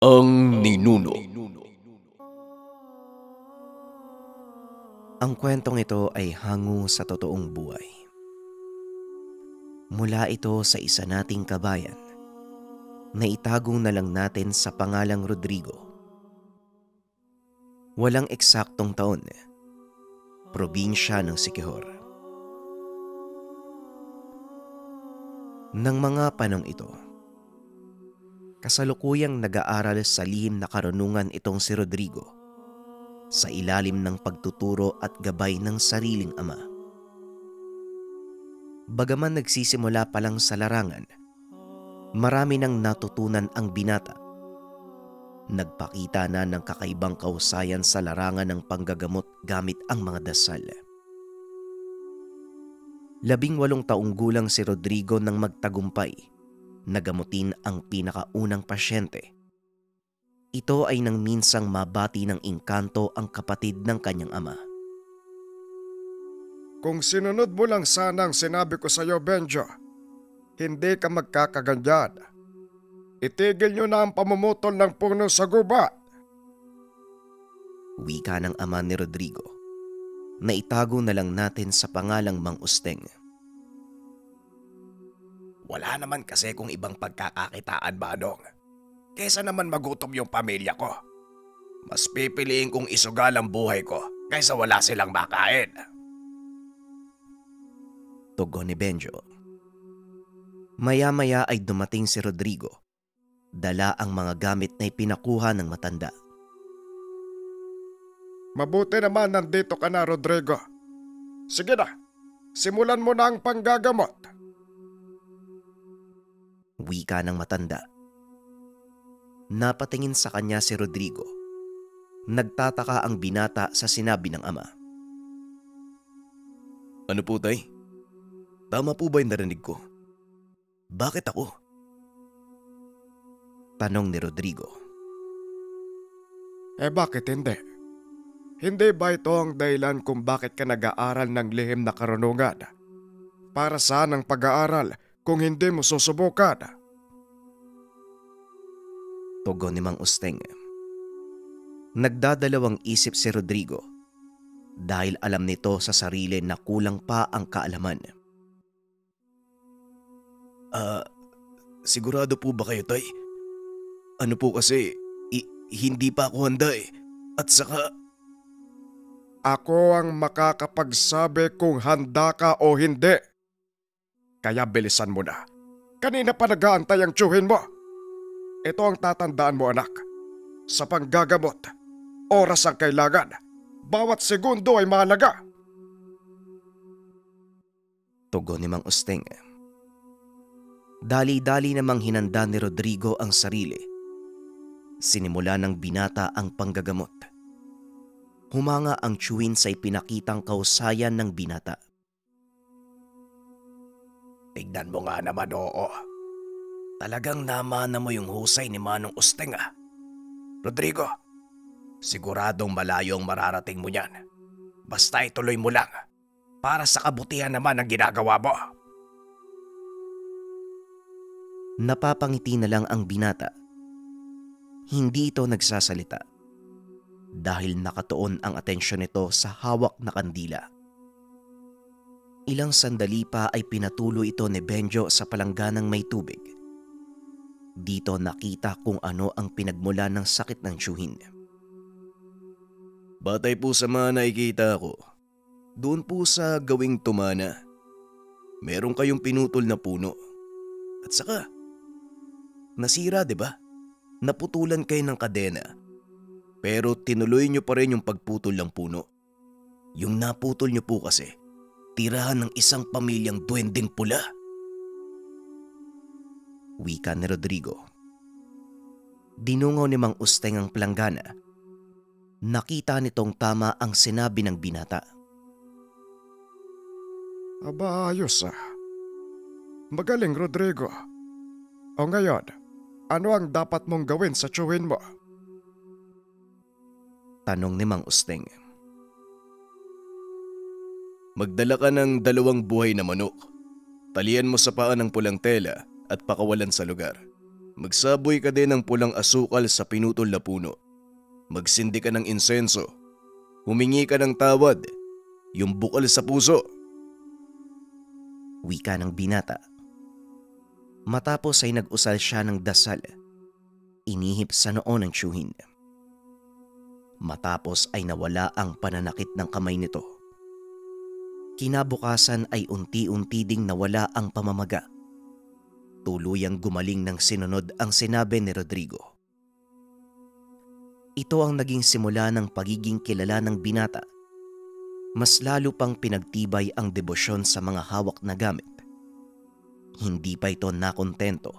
Ang Ninuno. Ang kwentong ito ay hango sa totoong buhay. Mula ito sa isa nating kabayan na itagong na lang natin sa pangalang Rodrigo. Walang eksaktong taon, probinsya ng Siquijor. Nang mga panong ito, kasalukuyang nag-aaral sa lihim na karunungan itong si Rodrigo sa ilalim ng pagtuturo at gabay ng sariling ama. Bagaman nagsisimula pa lang sa larangan, marami nang natutunan ang binata. Nagpakita na ng kakaibang kahusayan sa larangan ng panggagamot gamit ang mga dasal. 18 taong gulang si Rodrigo nang magtagumpay na gamutin ang pinakaunang pasyente. Ito ay nang minsang mabati ng engkanto ang kapatid ng kanyang ama. Kung sinunod mo lang sana ang sinabi ko sa iyo, Benjo, hindi ka magkakaganyan. Itigil nyo na ang pamumutol ng puno sa gubat. Wika ng ama ni Rodrigo, na itago na lang natin sa pangalang Mang Usteng. Wala naman kasi kung ibang pagkakakitaan, Manong. Kesa naman magutom yung pamilya ko. Mas pipiliin kong isugal ang buhay ko kaysa wala silang makain. Tugon ni Benjo. Maya-maya ay dumating si Rodrigo. Dala ang mga gamit na ipinakuha ng matanda. Mabuti naman nandito ka na, Rodrigo. Sige na, simulan mo na ang panggagamot. Wika ng matanda. Napatingin sa kanya si Rodrigo. Nagtataka ang binata sa sinabi ng ama. Ano po, tay? Tama po ba yung narinig ko? Bakit ako? Tanong ni Rodrigo. Bakit hindi? Hindi ba ito ang dahilan kung bakit ka nag-aaral ng lihim na karunungan? Para saan ang pag-aaral kung hindi mo susubukan? Tugon ni Mang Usteng. Nagdadalawang isip si Rodrigo dahil alam nito sa sarili na kulang pa ang kaalaman. Sigurado po ba kayo, tay? Ano po kasi, hindi pa ako handa eh. At saka, Ako ang makakapagsabi kung handa ka o hindi. Kaya bilisan mo na. Kanina pa nag-aantay ang tiyuhin mo. Ito ang tatandaan mo, anak. Sa panggagamot, oras ang kailangan. Bawat segundo ay mahalaga. Tugon ni Mang Usteng. Dali-dali namang hinanda ni Rodrigo ang sarili. Sinimula ng binata ang panggagamot. Humanga ang tiyuhin sa ipinakitang kahusayan ng binata. Tignan mo nga naman, oo. Talagang namana mo yung husay ni Manong Usteng, ah. Rodrigo, siguradong malayo ang mararating mo niyan. Basta ituloy mo lang. Para sa kabutihan naman ang ginagawa mo. Napapangiti na lang ang binata. Hindi ito nagsasalita dahil nakatuon ang atensyon nito sa hawak na kandila. Ilang sandali pa ay pinatuloy ito ni Benjo sa palangganang may tubig. Dito nakita kung ano ang pinagmula ng sakit ng tiyuhin. batay po sa mga nakikita ko, doon po sa gawing tumana, meron kayong pinutol na puno. At saka, nasira, di ba? Naputulan kayo ng kadena. Pero tinuloy nyo pa rin yung pagputol ng puno. Yung naputol nyo po kasi, tirahan ng isang pamilyang duwending pula. Wika ni Rodrigo. Dinungaw ni Mang Usteng ang planggana. Nakita nitong tama ang sinabi ng binata. Aba, ayos ah. Magaling, Rodrigo. O ngayon, ano ang dapat mong gawin sa tiyuhin mo? Tanong ni Mang Usteng. Magdala ka ng 2 buhay na manok. Talian mo sa paa ng pulang tela at pakawalan sa lugar. Magsaboy ka din ng pulang asukal sa pinutol na puno. Magsindi ka ng insenso. Humingi ka ng tawad. Yung bukal sa puso. Wika ng binata. Matapos ay nag-usal siya ng dasal. Inihip sa noo ng tiyuhin. Matapos ay nawala ang pananakit ng kamay nito. Kinabukasan ay unti-unti ding nawala ang pamamaga. Tuluyang gumaling ng sinunod ang sinabi ni Rodrigo. Ito ang naging simula ng pagiging kilala ng binata. Mas lalo pang pinagtibay ang debosyon sa mga hawak na gamit. Hindi pa ito nakontento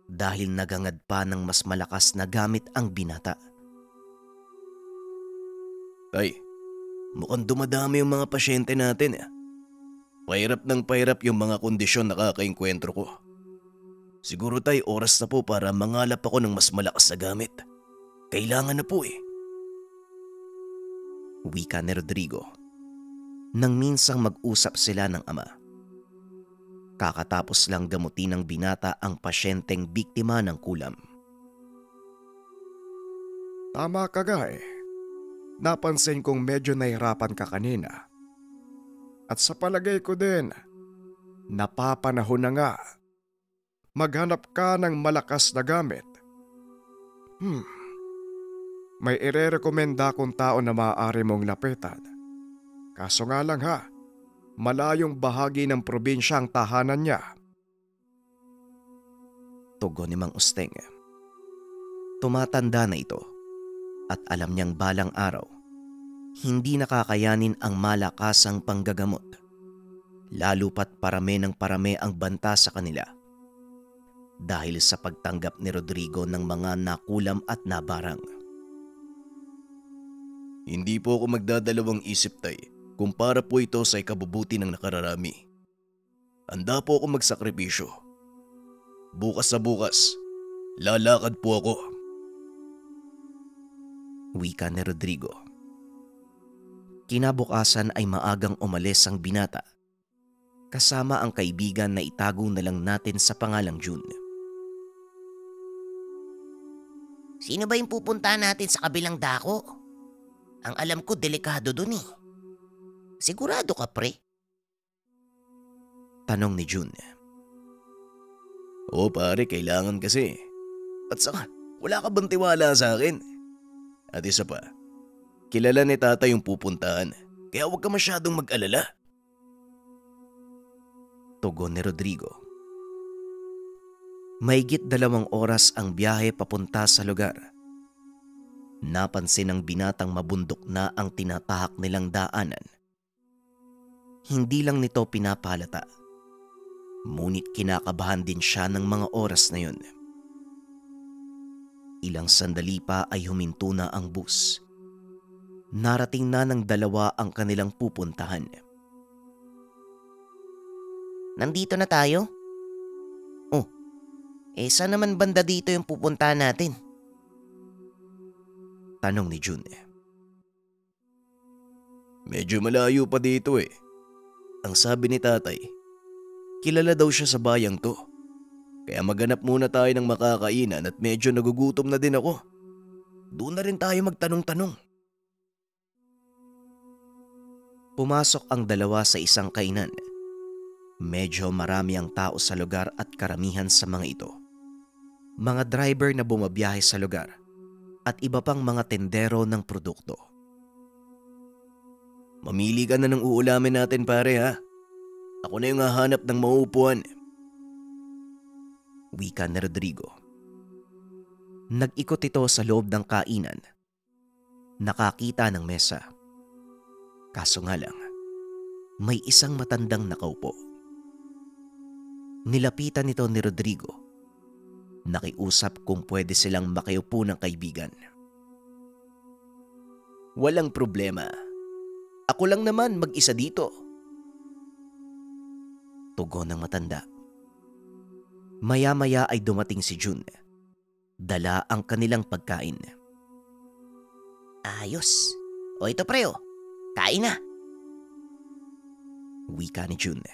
dahil nagangad pa ng mas malakas na gamit ang binata. Tay, mukhang dumadami yung mga pasyente natin. Pahirap ng pahirap yung mga kondisyon na kakainkwentro ko. Siguro tay, oras na po para mangalap ako ng mas malakas na gamit. Kailangan na po Wika ni Rodrigo. Nang minsang mag-usap sila ng ama. Kakatapos lang gamutin ng binata ang pasyenteng biktima ng kulam. Tama ka nga Napansin kong medyo nahirapan ka kanina. At sa palagay ko din, napapanahon na nga. Maghanap ka ng malakas na gamit. May irerekomenda kong tao na maaari mong lapitan. Kaso nga lang malayong bahagi ng probinsya ang tahanan niya. Tugon ni Mang Usteng. Tumatanda na ito at alam niyang balang araw, hindi nakakayanin ang malakasang panggagamot. Lalo pat parami ng parami ang banta sa kanila. Dahil sa pagtanggap ni Rodrigo ng mga nakulam at nabarang. Hindi po ako magdadalawang isip tay kung para po ito sa ikabubuti ng nakararami. Handa po ako magsakripisyo. Bukas sa bukas, lalakad po ako. Wika ni Rodrigo. Kinabukasan ay maagang umalis ang binata. Kasama ang kaibigan na itago na lang natin sa pangalang June. Sino ba yung pupuntahan natin sa kabilang dako? Ang alam ko, delikado dun Sigurado ka, pre? Tanong ni June. Oo pare, kailangan kasi. At saka, wala ka bang tiwala sa akin? At isa pa, kilala ni tata yung pupuntahan, kaya huwag ka masyadong mag-alala. Tugon ni Rodrigo. Mahigit 2 oras ang biyahe papunta sa lugar. Napansin ng binatang mabundok na ang tinatahak nilang daanan. Hindi lang nito pinapahalata. Ngunit kinakabahan din siya ng mga oras na yun. Ilang sandali pa ay huminto na ang bus. Narating na ng 2 ang kanilang pupuntahan. Nandito na tayo? Saan naman banda dito yung pupuntahan natin? Tanong ni June. Medyo malayo pa dito Ang sabi ni tatay, kilala daw siya sa bayang to. Kaya maghanap muna tayo ng makakainan at medyo nagugutom na din ako. Doon na rin tayo magtanong-tanong. Pumasok ang 2 sa isang kainan. Medyo marami ang tao sa lugar at karamihan sa mga ito. Mga driver na bumabiyahe sa lugar at iba pang mga tendero ng produkto. Mamili ka na ng uulamin natin pare Ako na yung hahanap ng mauupuan. Wika ni Rodrigo. Nag-ikot ito sa loob ng kainan. Nakakita ng mesa. Kaso nga lang, may isang matandang nakaupo. Nilapitan nito ni Rodrigo. Nakiusap kung pwede silang makiupo ng kaibigan. Walang problema. Ako lang naman mag-isa dito. Tugon ng matanda. Maya-maya ay dumating si June. Dala ang kanilang pagkain. Ayos. O ito pre kain na. Wika ni June.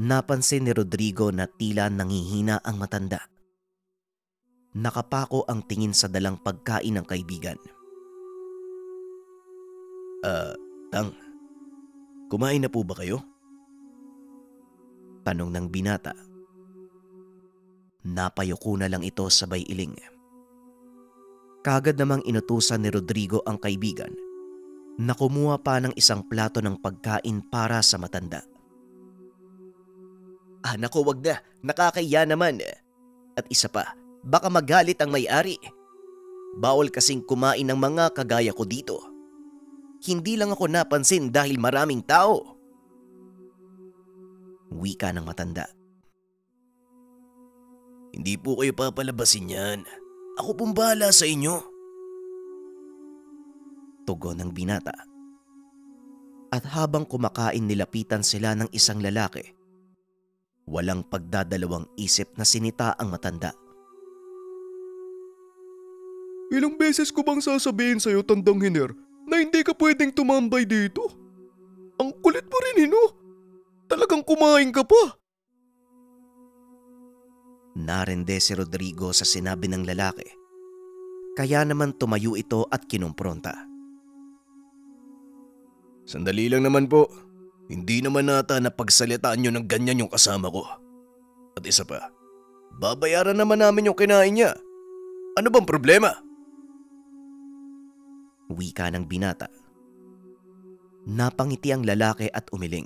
Napansin ni Rodrigo na tila nangihina ang matanda. Nakapako ang tingin sa dalang pagkain ng kaibigan. Tang, kumain na po ba kayo? Tanong ng binata. Napayuko na lang ito sabay iling. Kagad namang inutusan ni Rodrigo ang kaibigan na kumuha pa ng isang plato ng pagkain para sa matanda. Nako, wag na. Nakakahiya naman. At isa pa, baka magalit ang may-ari. Bawal kasing kumain ng mga kagaya ko dito. Hindi lang ako napansin dahil maraming tao. Wika ng matanda. Hindi po kayo papalabasin yan. Ako pong bahala sa inyo. Tugon ng binata. At habang kumakain nilapitan sila ng isang lalaki, walang pagdadalawang isip na sinita ang matanda. Ilang beses ko bang sasabihin sa'yo, Tandang Hiner, na hindi ka pwedeng tumambay dito? Ang kulit mo rin, Hino. Talagang kumain ka pa. Narende si Rodrigo sa sinabi ng lalaki. Kaya naman tumayo ito at kinumpronta. Sandali lang naman po. Hindi naman nata na pagsalitaan nyo ng ganyan yung kasama ko. At isa pa, babayaran naman namin yung kinain niya. Ano bang problema? Wika ng binata. Napangiti ang lalaki at umiling.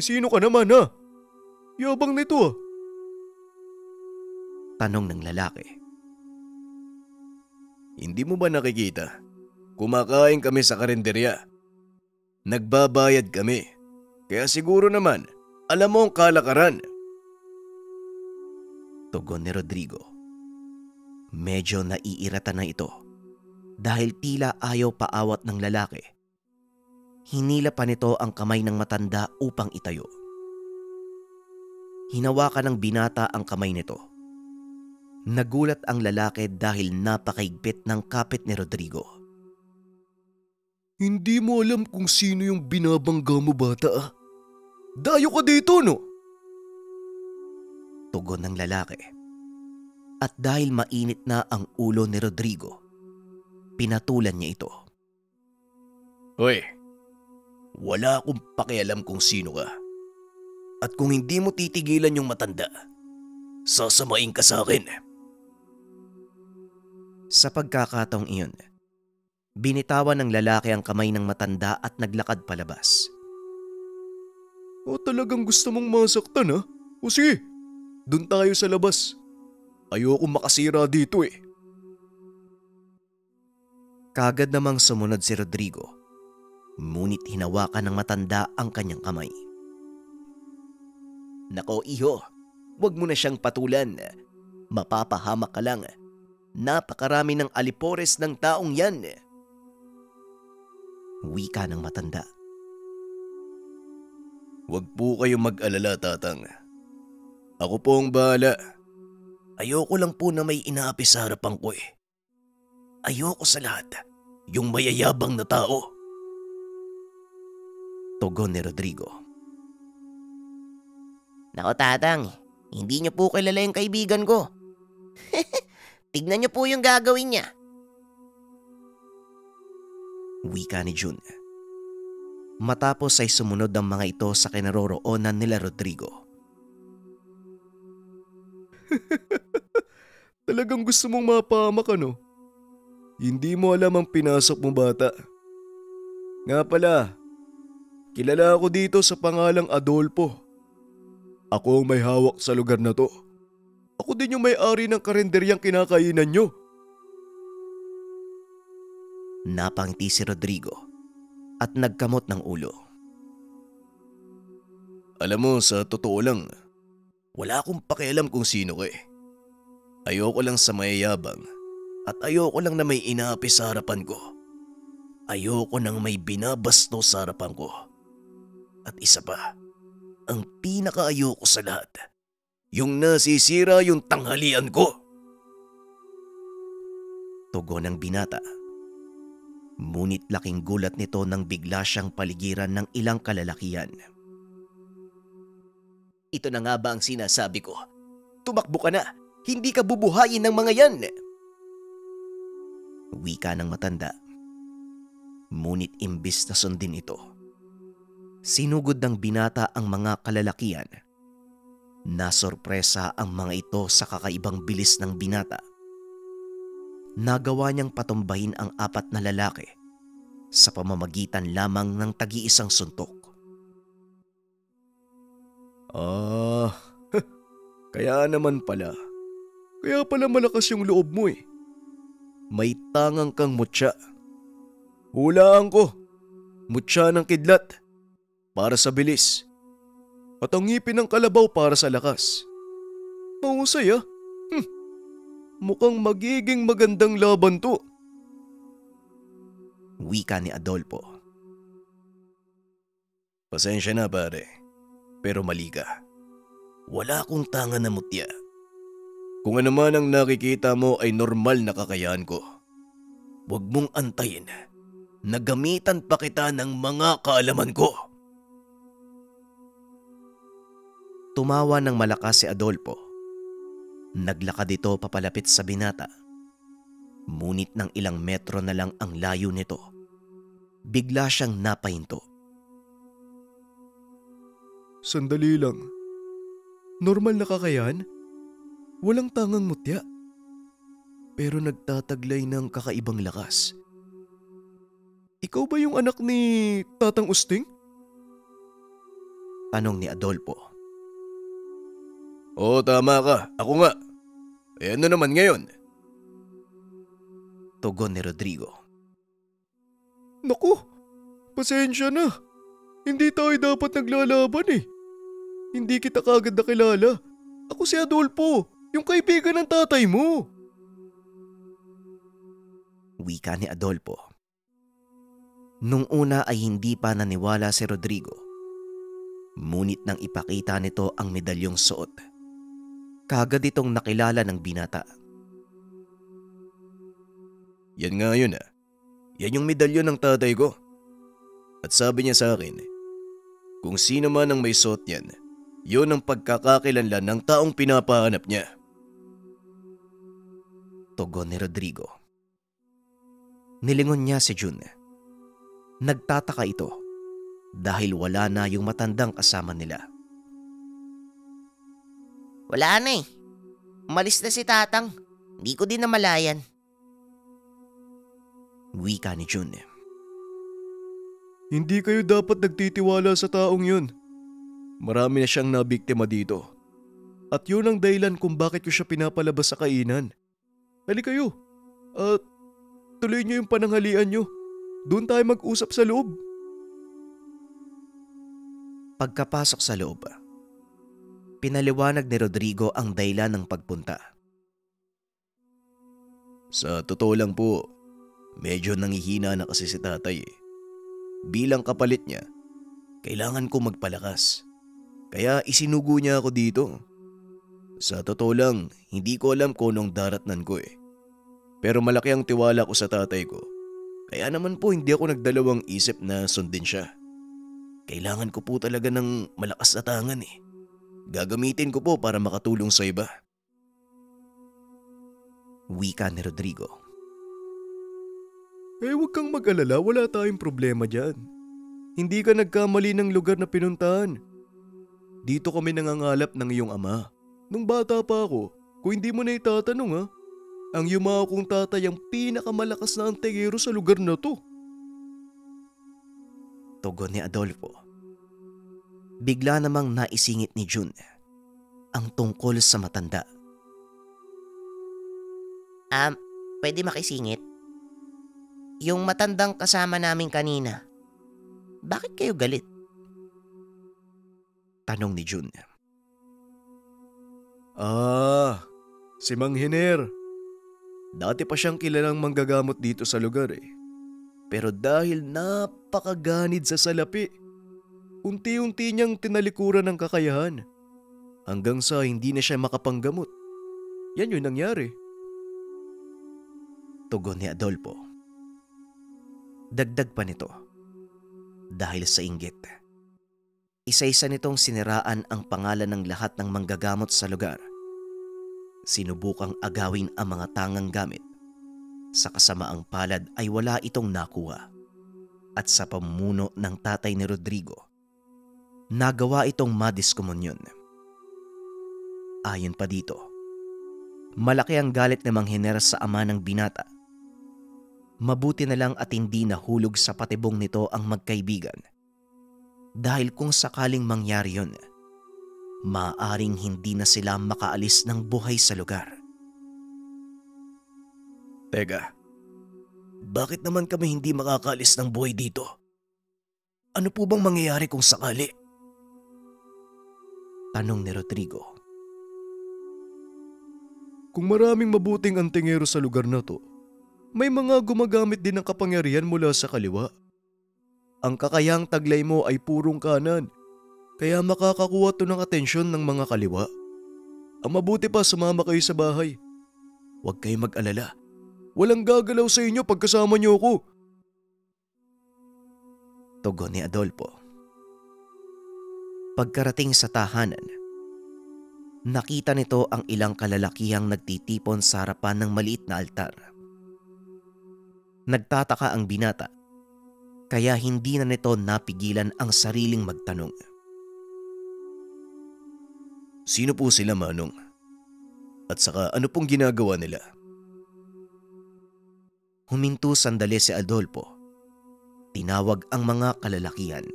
Sino ka naman ha? Yabang nito ah. Tanong ng lalaki. Hindi mo ba nakikita? Kumakain kami sa karinderya. Nagbabayad kami. Kaya siguro naman, alam mo ang kalakaran. Tugon ni Rodrigo. Medyo naiirata na ito dahil tila ayaw paawat ng lalaki. Hinila pa nito ang kamay ng matanda upang itayo. Hinawakan ng binata ang kamay nito. Nagulat ang lalaki dahil napakaigpit ng kapit ni Rodrigo. Hindi mo alam kung sino yung binabangga mo, bata ah. Dayo ka dito, no? Tugon ng lalaki. At dahil mainit na ang ulo ni Rodrigo, pinatulan niya ito. Hoy, wala akong pakialam kung sino ka. At kung hindi mo titigilan yung matanda, sasamain ka sa akin. Sa pagkakataong iyon, binitawan ng lalaki ang kamay ng matanda at naglakad palabas. O talagang gusto mong masaktan ha? O sige, dun tayo sa labas. Ayoko makasira dito eh. Kagad namang sumunod si Rodrigo, ngunit hinawakan ng matanda ang kanyang kamay. Nako iho, wag mo na siyang patulan. Mapapahamak ka lang. Napakarami ng alipores ng taong yan. Wika ng matanda. Wag po kayong mag-alala, tatang. Ako po ang bahala. Ayoko lang po na may inaapi sa harapan ko eh. Ayoko sa lahat, yung mayayabang na tao. Tugon ni Rodrigo. Nako tatang, hindi niyo po kilala yung kaibigan ko. Tignan niyo po yung gagawin niya. Wika ni Jun. Matapos ay sumunod ang mga ito sa kinaroroonan nila Rodrigo. Talagang gusto mong mapahamak ano? Hindi mo alam ang pinasok mo, bata. Nga pala, kilala ako dito sa pangalang Adolfo. Ako ang may hawak sa lugar na to. Ako din yung may-ari ng karenderyang kinakainan nyo. Napangiti si Rodrigo at nagkamot ng ulo. Alam mo, sa totoo lang, wala akong pakialam kung sino ka eh. Ayoko lang sa mayayabang at ayoko lang na may inaapi sa harapan ko. Ayoko nang may binabasto sa harapan ko. At isa pa, ang pinakaayoko sa lahat, yung nasisira yung tanghalian ko. Tugon ng binata. Ngunit laking gulat nito nang bigla siyang paligiran ng ilang kalalakihan. Ito na nga ba ang sinasabi ko? Tumakbo ka na! Hindi ka bubuhayin ng mga yan. Wika ng matanda. Ngunit imbis na sundin ito, sinugod ng binata ang mga kalalakian. Nasorpresa ang mga ito sa kakaibang bilis ng binata. Nagawa niyang patumbahin ang 4 na lalaki sa pamamagitan lamang ng tagi-isang suntok. Kaya naman pala. Kaya pala malakas yung loob mo eh. May tangang kang mutya. Hulaan ko. Mutya ng kidlat para sa bilis. At ang ngipin ng kalabaw para sa lakas. Mahusay ah. Mukhang magiging magandang laban to. Wika ni Adolfo. Pasensya na pare, pero mali ka. Wala akong tanga na mutya. Kung ano man ang nakikita mo ay normal na kakayahan ko. Huwag mong antayin na gamitan pa kita ng mga kaalaman ko. Tumawa ng malakas si Adolfo. Naglakad ito papalapit sa binata. Ngunit ng ilang metro na lang ang layo nito, bigla siyang napahinto. Sandali lang. Normal na kakayahan? Walang tangang mutya. Pero nagtataglay ng kakaibang lakas. Ikaw ba yung anak ni Tatang Usting? Tanong ni Adolfo. Oo, tama ka. Ako nga. Eh ano naman ngayon? Tugon ni Rodrigo. Naku, pasensya na. Hindi tayo dapat naglalaban eh. Hindi kita kagad nakilala. Ako si Adolfo, yung kaibigan ng tatay mo. Wika ni Adolfo. Nung una ay hindi pa naniwala si Rodrigo. Ngunit nang ipakita nito ang medalyong suot, kagad itong nakilala ng binata. Yan nga yun ah. Yan yung medalyon ng tatay ko. At sabi niya sa akin, kung sino man ang may suot niyan, yun ang pagkakakilanlan ng taong pinapahanap niya. Tugon ni Rodrigo. Nilingon niya si Jun. Nagtataka ito dahil wala na yung matandang kasama nila. Wala na eh. Umalis na si Tatang. Hindi ko din namalayan. Wika ni Jun. Hindi kayo dapat nagtitiwala sa taong yun. Marami na siyang nabiktima dito. At yun ang dahilan kung bakit ko siya pinapalabas sa kainan. Hali kayo. At tuloy niyo yung pananghalian niyo. Doon tayo mag-usap sa loob. Pagkapasok sa loob, pinaliwanag ni Rodrigo ang dahilan ng pagpunta. Sa totoo lang po, medyo nangihina na kasi si tatay eh. Bilang kapalit niya, kailangan ko magpalakas. Kaya isinugo niya ako dito. Sa totoo lang, hindi ko alam kung anong daratnan ko eh. Pero malaki ang tiwala ko sa tatay ko. Kaya naman po hindi ako nagdalawang isip na sundin siya. Kailangan ko po talaga ng malakas na tangan eh. Gagamitin ko po para makatulong sa iba. Wika ni Rodrigo. Eh huwag kang mag-alala, wala tayong problema dyan. Hindi ka nagkamali ng lugar na pinuntahan. Dito kami nangangalap ng iyong ama. Nung bata pa ako, kung hindi mo na itatanong ha, ang yumao kong tatay ang pinakamalakas na antingero sa lugar na to. Tugon ni Adolfo. Bigla namang naisingit ni Jun ang tungkol sa matanda. Pwede makisingit? Yung matandang kasama namin kanina, bakit kayo galit? Tanong ni Jun. Si Mang Hiner. Dati pa siyang kilalang manggagamot dito sa lugar eh. Pero dahil napakaganid sa salapi, unti-unti niyang tinalikuran ng kakayahan. Hanggang sa hindi na siya makapanggamot. Yan yung nangyari. Tugon ni Adolfo. Dagdag pa nito, dahil sa inggit, isa-isa nitong siniraan ang pangalan ng lahat ng manggagamot sa lugar. sinubukang agawin ang mga tangang gamit. Sa kasamaang palad ay wala itong nakuha. At sa pamumuno ng tatay ni Rodrigo, nagawa itong madiskomunyon. Ayon pa dito, malaki ang galit ni Mang Hener sa ama ng binata. Mabuti na lang at hindi nahulog sa patibong nito ang magkaibigan. Dahil kung sakaling mangyari yun, maaaring hindi na sila makaalis ng buhay sa lugar. Teka, bakit naman kami hindi makakaalis ng buhay dito? Ano po bang mangyayari kung sakali? Tanong ni Rodrigo. Kung maraming mabuting antingero sa lugar na to, may mga gumagamit din ng kapangyarihan mula sa kaliwa. Ang kakayang taglay mo ay purong kanan, kaya makakakuha to ng atensyon ng mga kaliwa. Ang mabuti pa, sumama kayo sa bahay. Huwag kayong mag-alala. Walang gagalaw sa inyo pagkasama niyo ako. Tugon ni Adolfo. Pagkarating sa tahanan, nakita nito ang ilang kalalakihang nagtitipon sa harapan ng maliit na altar. Nagtataka ang binata, kaya hindi na nito napigilan ang sariling magtanong. Sino po sila, Manong? At saka ano pong ginagawa nila? Huminto sandali si Adolfo. Tinawag ang mga kalalakihan.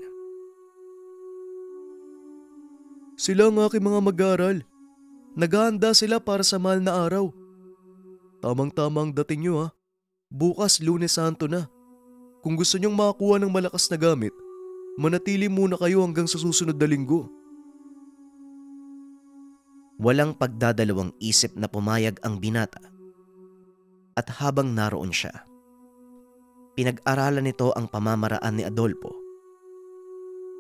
Sila ang aking mga mag-aaral. Naghahanda sila para sa mahal na araw. Tamang-tama ang dating nyo ha. Bukas Lunes Santo na. Kung gusto nyong makakuha ng malakas na gamit, manatili muna kayo hanggang sa susunod na linggo. Walang pagdadalawang isip na pumayag ang binata. At habang naroon siya, pinag-aralan nito ang pamamaraan ni Adolfo.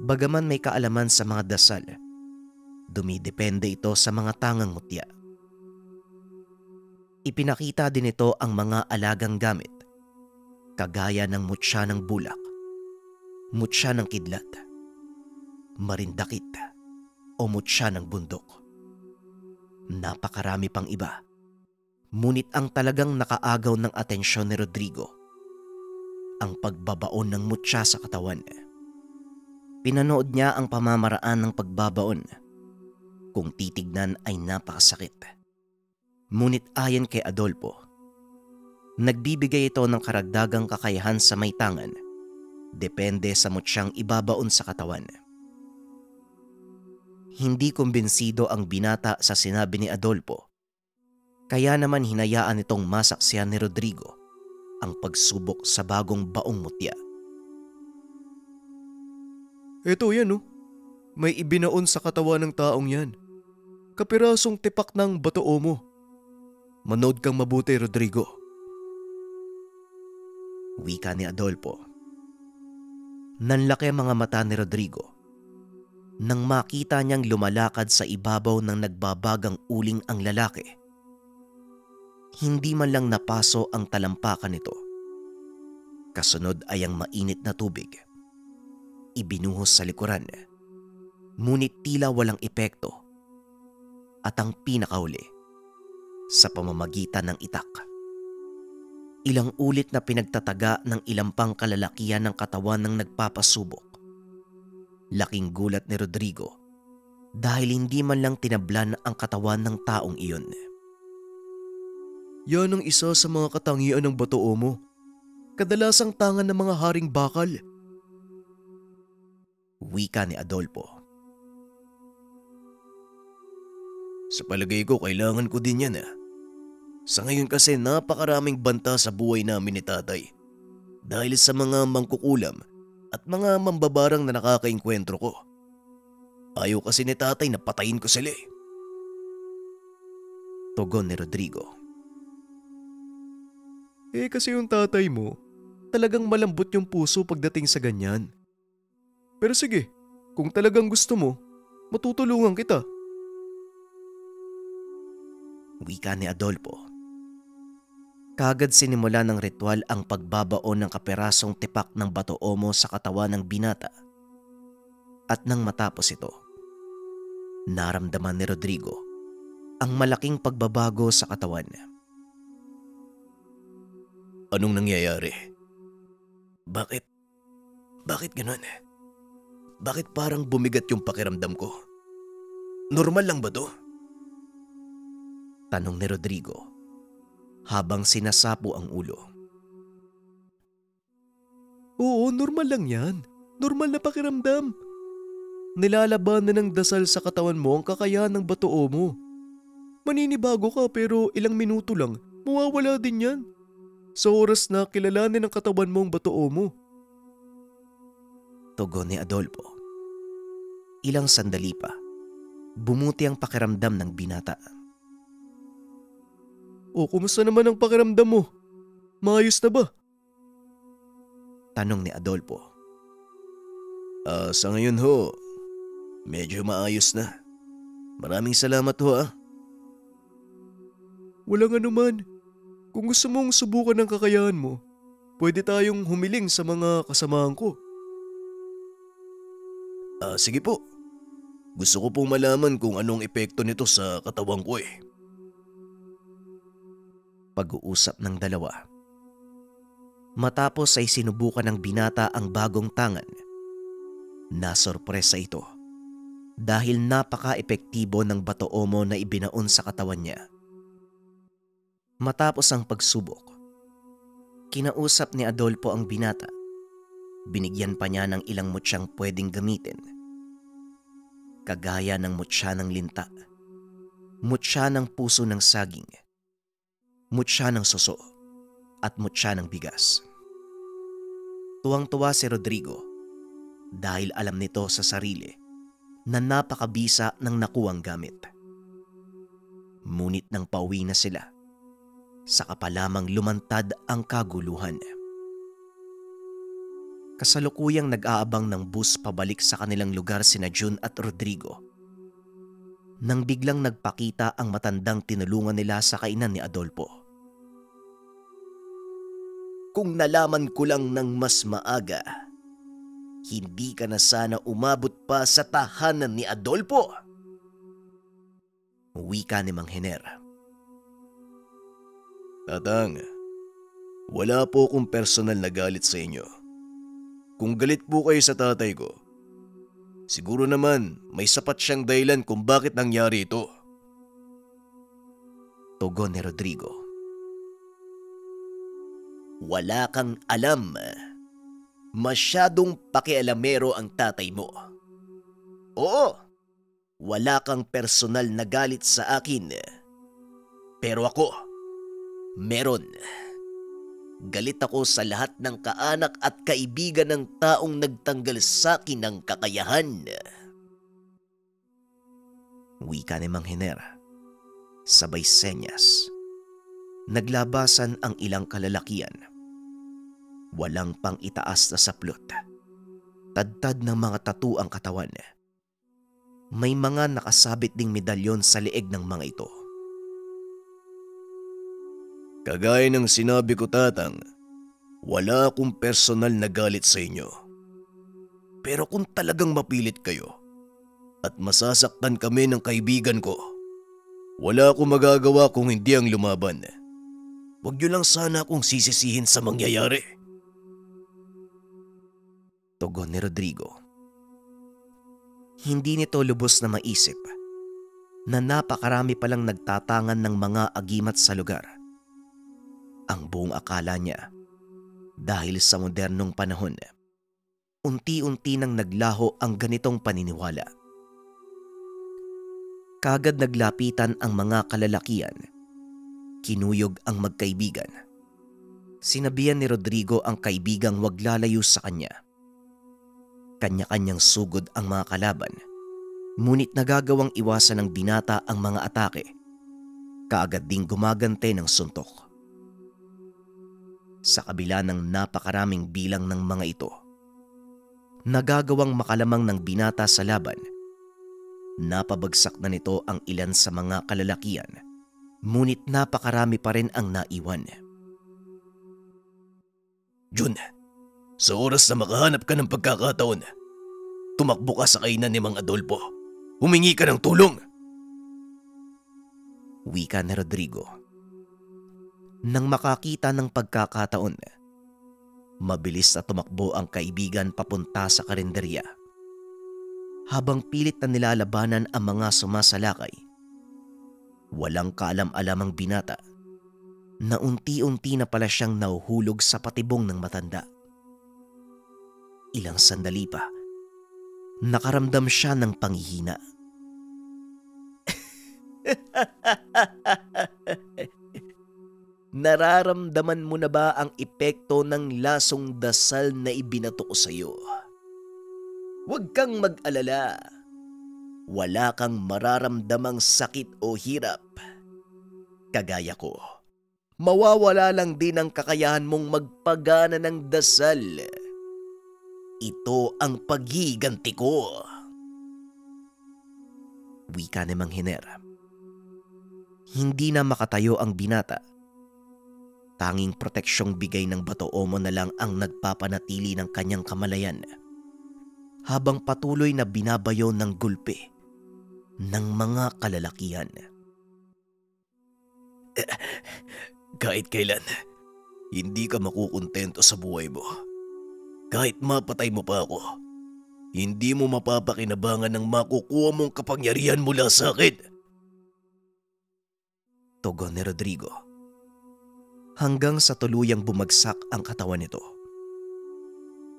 Bagaman may kaalaman sa mga dasal, dumidepende ito sa mga tangang mutya. Ipinakita din ito ang mga alagang gamit, kagaya ng mutya ng bulak, mutya ng kidlat, marindakit o mutya ng bundok. Napakarami pang iba. Ngunit ang talagang nakaagaw ng atensyon ni Rodrigo, ang pagbabaon ng mutya sa katawan. Pinanood niya ang pamamaraan ng pagbabaon. Kung titignan ay napakasakit. Ngunit ayon kay Adolfo, nagbibigay ito ng karagdagang kakayahan sa may tangan, depende sa mutyang ibabaon sa katawan. Hindi kumbinsido ang binata sa sinabi ni Adolfo. Kaya naman hinayaan itong masaksihan ni Rodrigo ang pagsubok sa bagong baong mutya. Eto yan oh. May ibinaon sa katawan ng taong yan. Kapirasong tipak ng batoo mo. Manood kang mabuti, Rodrigo. Wika ni Adolfo. Nanlaki ang mga mata ni Rodrigo nang makita niyang lumalakad sa ibabaw ng nagbabagang uling ang lalaki. Hindi man lang napaso ang talampakan nito. Kasunod ay ang mainit na tubig. Ibinuhos sa likuran, ngunit tila walang epekto. At ang pinakahuli, sa pamamagitan ng itak. Ilang ulit na pinagtataga ng ilang pang kalalakihan ng katawan ng nagpapasubok. Laking gulat ni Rodrigo dahil hindi man lang tinablan ang katawan ng taong iyon. Yan ang isa sa mga katangian ng batoo mo. Kadalasang tangan ng mga haring bakal. Wika ni Adolfo. Sa palagay ko, kailangan ko din yan. Sa ngayon kasi napakaraming banta sa buhay namin ni tatay. Dahil sa mga mangkukulam at mga mambabarang na nakakainkwentro ko. Ayaw kasi ni tatay na patayin ko sila eh. Tugon ni Rodrigo. Kasi yung tatay mo, talagang malambot yung puso pagdating sa ganyan. Pero sige, kung talagang gusto mo, matutulungan kita. Wika ni Adolfo. Kagad sinimula ng ritual ang pagbabaon ng kaperasong tipak ng batoomo sa katawan ng binata. At nang matapos ito, naramdaman ni Rodrigo ang malaking pagbabago sa katawan. Anong nangyayari? Bakit? Bakit ganun? Bakit parang bumigat yung pakiramdam ko? Normal lang ba to? Tanong ni Rodrigo habang sinasapo ang ulo. Oo, normal lang yan. Normal na pakiramdam. Nilalabanan ng dasal sa katawan mo ang kakayahan ng batoo mo. Maninibago ka pero ilang minuto lang, mawawala din yan. Sa oras na kilalanin ng katawan mo ang batoo mo. Tugon ni Adolfo. Ilang sandali pa, bumuti ang pakiramdam ng binata. O kumusta naman ang pakiramdam mo? Maayos na ba? Tanong ni Adolfo. Sa ngayon ho, medyo maayos na. Maraming salamat ho Walang anuman. Kung gusto mong subukan ng kakayahan mo, pwede tayong humiling sa mga kasamahan ko. Sige po. Gusto ko pong malaman kung anong epekto nito sa katawan ko Pag-uusap ng dalawa. Matapos ay sinubukan ng binata ang bagong tangan. Nasorpresa ito dahil napaka-epektibo ng batoo mo na ibinaon sa katawan niya. Matapos ang pagsubok, kinausap ni Adolfo ang binata. Binigyan pa niya ng ilang mutyang pwedeng gamitin. Kagaya ng mutya ng linta, mutya ng puso ng saging, mutya ng suso, at mutya ng bigas. Tuwang-tuwa si Rodrigo dahil alam nito sa sarili na napakabisa ng nakuwang gamit. Ngunit nang pauwi na sila, saka pa lamang lumantad ang kaguluhan. Kasalukuyang nag-aabang ng bus pabalik sa kanilang lugar sina June at Rodrigo nang biglang nagpakita ang matandang tinulungan nila sa kainan ni Adolfo. Kung nalaman ko lang ng mas maaga, hindi ka na sana umabot pa sa tahanan ni Adolfo. Wika ni Mang Hener. Tatang, wala po akong personal na galit sa inyo. Kung galit po kayo sa tatay ko, siguro naman may sapat siyang dahilan kung bakit nangyari ito. Tugon ni Rodrigo. Wala kang alam. Masyadong pakialamero ang tatay mo. Oo, wala kang personal na galit sa akin. Pero ako, meron. Galit ako sa lahat ng kaanak at kaibigan ng taong nagtanggal sa akin ng kakayahan. Wika ni Mang Hener. Sabay senyas. Naglabasan ang ilang kalalakian. Walang pang itaas na saplot. Tadtad ng mga tattoo ang katawan. May mga nakasabit ding medalyon sa leeg ng mga ito. Kagaya ng sinabi ko, tatang, wala akong personal na galit sa inyo. Pero kung talagang mapilit kayo at masasaktan kami ng kaibigan ko, wala akong magagawa kung hindi ang lumaban. Huwag niyo lang sana akong sisisihin sa mangyayari. Tugon ni Rodrigo. Hindi nito lubos na maisip na napakarami palang nagtatangan ng mga agimat sa lugar. Ang buong akala niya, dahil sa modernong panahon, unti-unti nang naglaho ang ganitong paniniwala. Kagad naglapitan ang mga kalalakian. Kinuyog ang magkaibigan. Sinabihan ni Rodrigo ang kaibigang wag lalayo sa kanya. Kanya-kanyang sugod ang mga kalaban, ngunit nagagawang iwasan ng binata ang mga atake. Kaagad ding gumagante ng suntok. Sa kabila ng napakaraming bilang ng mga ito, nagagawang makalamang ng binata sa laban. Napabagsak na nito ang ilan sa mga kalalakian, ngunit napakarami pa rin ang naiwan. Jun, sa oras na makahanap ka ng pagkakataon, tumakbo ka sa kainan ni Mang Adolfo. Humingi ka ng tulong. wika ni Rodrigo. Nang makakita ng pagkakataon, mabilis na tumakbo ang kaibigan papunta sa karinderya. Habang pilit na nilalabanan ang mga sumasalakay, walang kaalam-alam ang binata na unti-unti na pala siyang nahuhulog sa patibong ng matanda. Ilang sandali pa, nakaramdam siya ng panghihina. Nararamdaman mo na ba ang epekto ng lasong dasal na ibinato ko sa iyo? Huwag kang mag-alala. Wala kang mararamdamang sakit o hirap. Kagaya ko, mawawala lang din ang kakayahan mong magpagana ng dasal. Ito ang paghiganti ko. Wika ni Mang Hiner. Hindi na makatayo ang binata. Tanging proteksyong bigay ng Bato Omo na lang ang nagpapanatili ng kanyang kamalayan habang patuloy na binabayo ng gulpe ng mga kalalakihan. Kahit kailan, hindi ka makukontento sa buhay mo. Kahit mapatay mo pa ako, hindi mo mapapakinabangan ng makukuha mong kapangyarihan mula sa akin. Tugon ni Rodrigo. Hanggang sa tuluyang bumagsak ang katawan nito.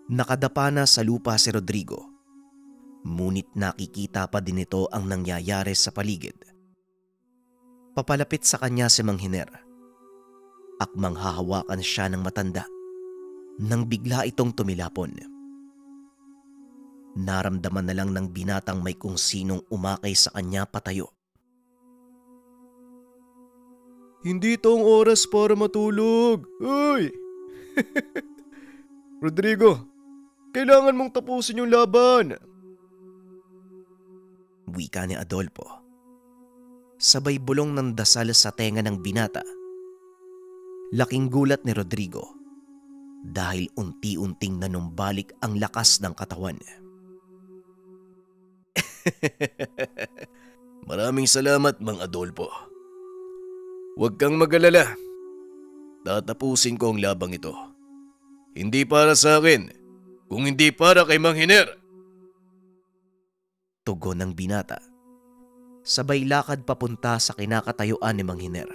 Nakadapa na sa lupa si Rodrigo, ngunit nakikita pa din ito ang nangyayari sa paligid. Papalapit sa kanya si Mang Hiner. Akmang hahawakan siya ng matanda nang bigla itong tumilapon. Naramdaman na lang ng binatang may kung sinong umakay sa kanya patayo. Hindi ito ang oras para matulog. Uy! Rodrigo, kailangan mong tapusin yung laban. Wika ni Adolfo. Sabay bulong ng dasal sa tenga ng binata. Laking gulat ni Rodrigo dahil unti-unting nanumbalik ang lakas ng katawan. Maraming salamat, Mang Adolfo. Huwag kang mag-alala. Tatapusin ko ang labang ito. Hindi para sa akin, kung hindi para kay Mang Hiner. Tugon ng binata. Sabay lakad papunta sa kinakatayuan ni Mang Hiner.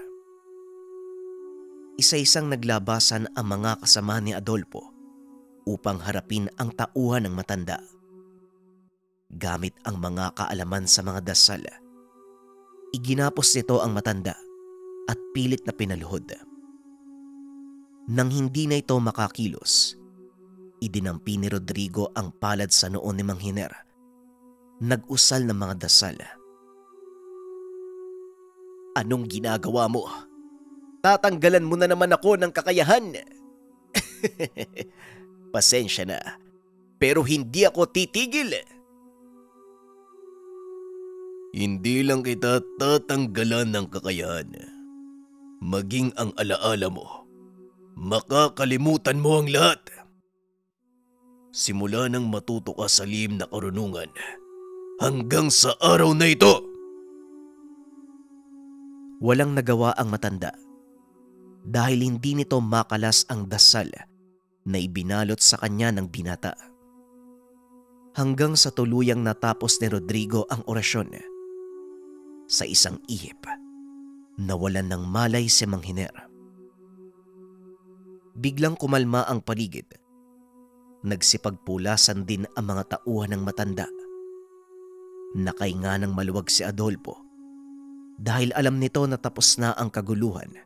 Isa-isang naglabasan ang mga kasama ni Adolfo upang harapin ang tauhan ng matanda. Gamit ang mga kaalaman sa mga dasal, iginapos nito ang matanda at pilit na pinaluhod. Nang hindi na ito makakilos, idinampi ni Rodrigo ang palad sa noo ni Mang Hiner. Nag-usal ng mga dasal. Anong ginagawa mo? Tatanggalan mo na naman ako ng kakayahan. Pasensya na, pero hindi ako titigil. Hindi lang kita tatanggalan ng kakayahan. Maging ang alaala mo, makakalimutan mo ang lahat. Simula nang matuto ka sa lihim na karunungan, hanggang sa araw na ito. Walang nagawa ang matanda dahil hindi nito makalas ang dasal na ibinalot sa kanya ng binata. Hanggang sa tuluyang natapos ni Rodrigo ang orasyon. Sa isang ihip, nawalan ng malay si Mang Hiner. Biglang kumalma ang paligid. Nagsipagpulasan din ang mga tauhan ng matanda. Nakainga ng maluwag si Adolfo dahil alam nito na tapos na ang kaguluhan.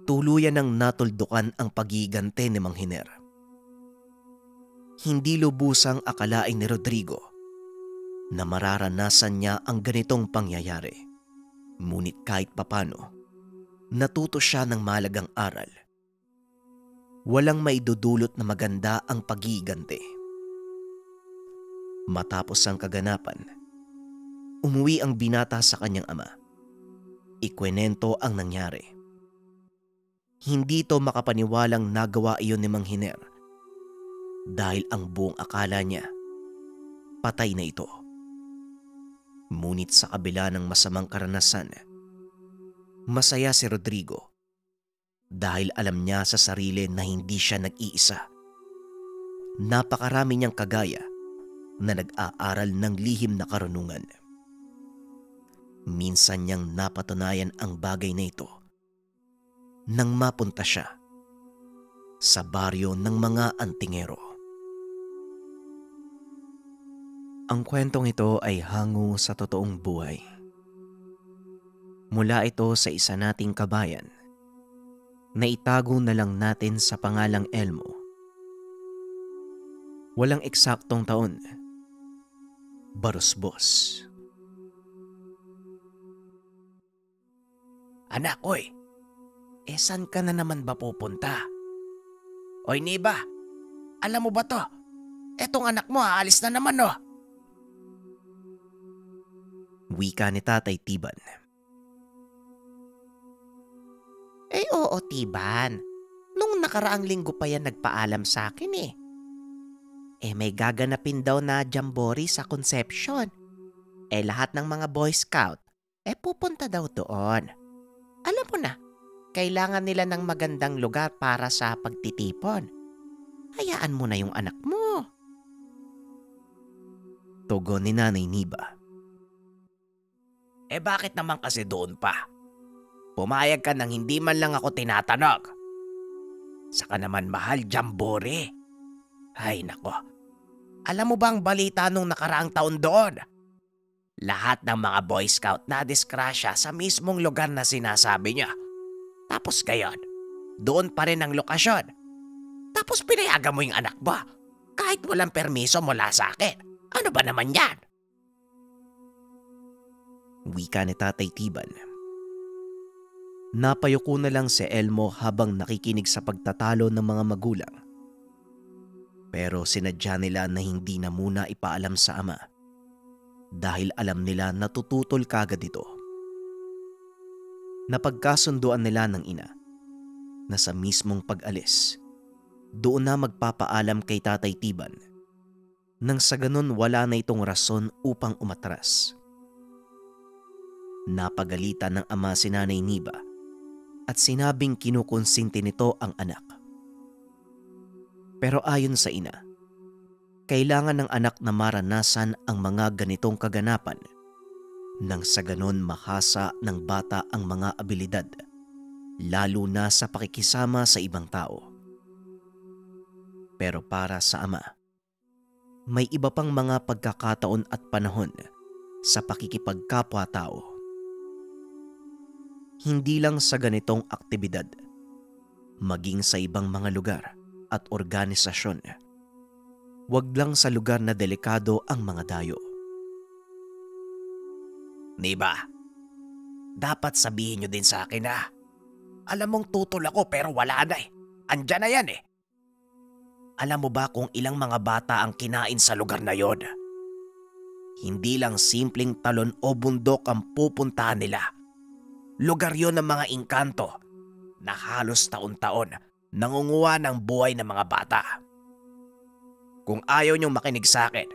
Tuluyan ng natuldukan ang pagigante ni Mang Hiner. Hindi lubusang akalain ni Rodrigo na mararanasan niya ang ganitong pangyayari. Ngunit kahit papano, natuto siya ng malagang aral. Walang maidudulot na maganda ang pagigante. Matapos ang kaganapan, umuwi ang binata sa kanyang ama. Ikwenento ang nangyari. Hindi ito makapaniwalang nagawa iyon ni Mang Hiner dahil ang buong akala niya, patay na ito. Ngunit sa kabila ng masamang karanasan, Masaya si Rodrigo dahil alam niya sa sarili na hindi siya nag-iisa. Napakarami niyang kagaya na nag-aaral ng lihim na karunungan. Minsan niyang napatunayan ang bagay na ito nang mapunta siya sa baryo ng mga antingero. Ang kwentong ito ay hango sa totoong buhay. Mula ito sa isa nating kabayan na itago na lang natin sa pangalang Elmo. Walang eksaktong taon. Barusbos. Anak, oy. Saan ka na naman ba pupunta? Oy, Niba. Alam mo ba to? Etong anak mo aalis na naman, no? Wika ni Tatay Tiban. Oo, Tiban. Nung nakaraang linggo pa yan nagpaalam sa akin eh. May gaganapin daw na jamboree sa Conception. Lahat ng mga Boy Scout, pupunta daw doon. Alam mo na, kailangan nila ng magandang lugar para sa pagtitipon. Hayaan mo na yung anak mo. Tugon ni Nanay Niba. Bakit naman kasi doon pa? Pumayag ka nang hindi man lang ako tinatanong. Saka naman mahal, jamboree. Ay nako, alam mo ba ang balita nung nakaraang taon doon? Lahat ng mga Boy Scout na diskrasya sa mismong lugar na sinasabi niya. Tapos gayon, doon pa rin ang lokasyon. Tapos pinayagan mo yung anak ba? Kahit walang permiso mula sa akin. Ano ba naman yan? Wika ni Tatay Tiban. Napayuko na lang si Elmo habang nakikinig sa pagtatalo ng mga magulang. Pero sinadya nila na hindi na muna ipaalam sa ama dahil alam nila na tututol kagad ito. Napagkasunduan nila ng ina na sa mismong pag-alis, doon na magpapaalam kay Tatay Tiban nang sa ganun wala na itong rason upang umatras. Napagalitan ng ama si Nanay Niba at sinabing kinukonsinti nito ang anak. Pero ayon sa ina, kailangan ng anak na maranasan ang mga ganitong kaganapan nang sa ganon mahasa ng bata ang mga abilidad, lalo na sa pakikisama sa ibang tao. Pero para sa ama, may iba pang mga pagkakataon at panahon sa pakikipagkapwa-tao. Hindi lang sa ganitong aktibidad, maging sa ibang mga lugar at organisasyon. Wag lang sa lugar na delikado ang mga dayo. Niba, dapat sabihin nyo din sa akin na alam mong tutol ako pero wala na eh. Andyan na yan eh. Alam mo ba kung ilang mga bata ang kinain sa lugar na yon? Hindi lang simpleng talon o bundok ang pupuntahan nila. Lugar yon ng mga engkanto na halos taon-taon nangunguha ng buhay ng mga bata. Kung ayaw niyong makinig sa akin,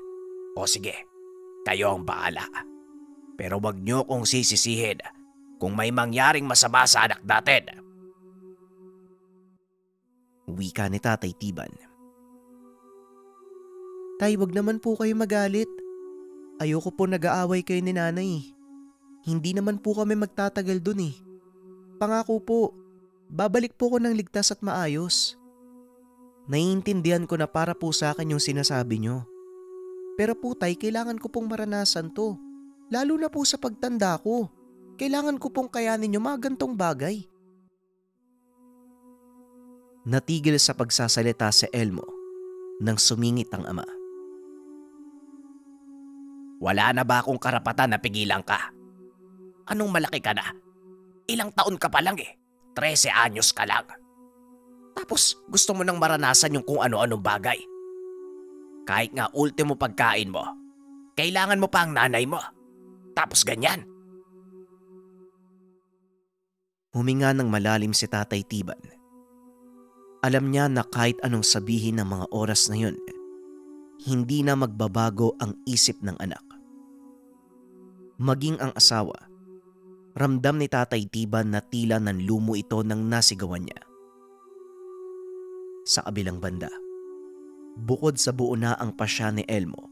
o sige, kayo ang bahala. Pero wag niyo kong sisisihin kung may mangyaring masama sa anak natin. Wika ni Tatay Tiban. Tay, wag naman po kayo magalit. Ayoko po nag-aaway kayo ni nanay. Hindi naman po kami magtatagal dun eh. Pangako po, babalik po ko ng ligtas at maayos. Naiintindihan ko na para po sa akin yung sinasabi nyo. Pero po tay, kailangan ko pong maranasan to. Lalo na po sa pagtanda ko. Kailangan ko pong kayanin yung mga gantong bagay. Natigil sa pagsasalita si Elmo nang sumingit ang ama. Wala na ba akong karapatan na pigilan ka? Anong malaki ka na? Ilang taon ka pa lang eh. 13 anyos ka lang. Tapos gusto mo nang maranasan yung kung ano-anong bagay. Kahit nga ultimo pagkain mo, kailangan mo pa ang nanay mo. Tapos ganyan. Huminga ng malalim si Tatay Tiban. Alam niya na kahit anong sabihin ng mga oras na yun, hindi na magbabago ang isip ng anak. Maging ang asawa, Ramdam ni Tatay Tiban na tila nanlumo ito nang nasigawan niya. Sa kabilang banda, bukod sa buo na ang pasya ni Elmo,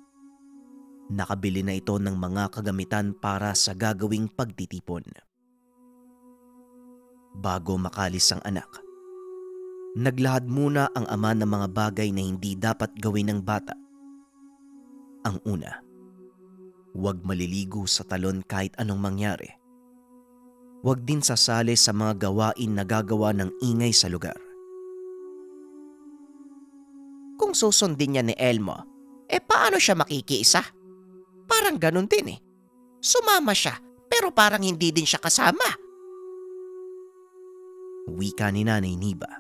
nakabili na ito ng mga kagamitan para sa gagawing pagtitipon. Bago makalis ang anak, naglahad muna ang ama ng mga bagay na hindi dapat gawin ng bata. Ang una, huwag maliligo sa talon kahit anong mangyari. Huwag din sasali sa mga gawain na gagawa ng ingay sa lugar. Kung susundin niya ni Elmo, paano siya makikiisa? Parang ganun din eh. Sumama siya, pero parang hindi din siya kasama. Wika ni Nanay Niba.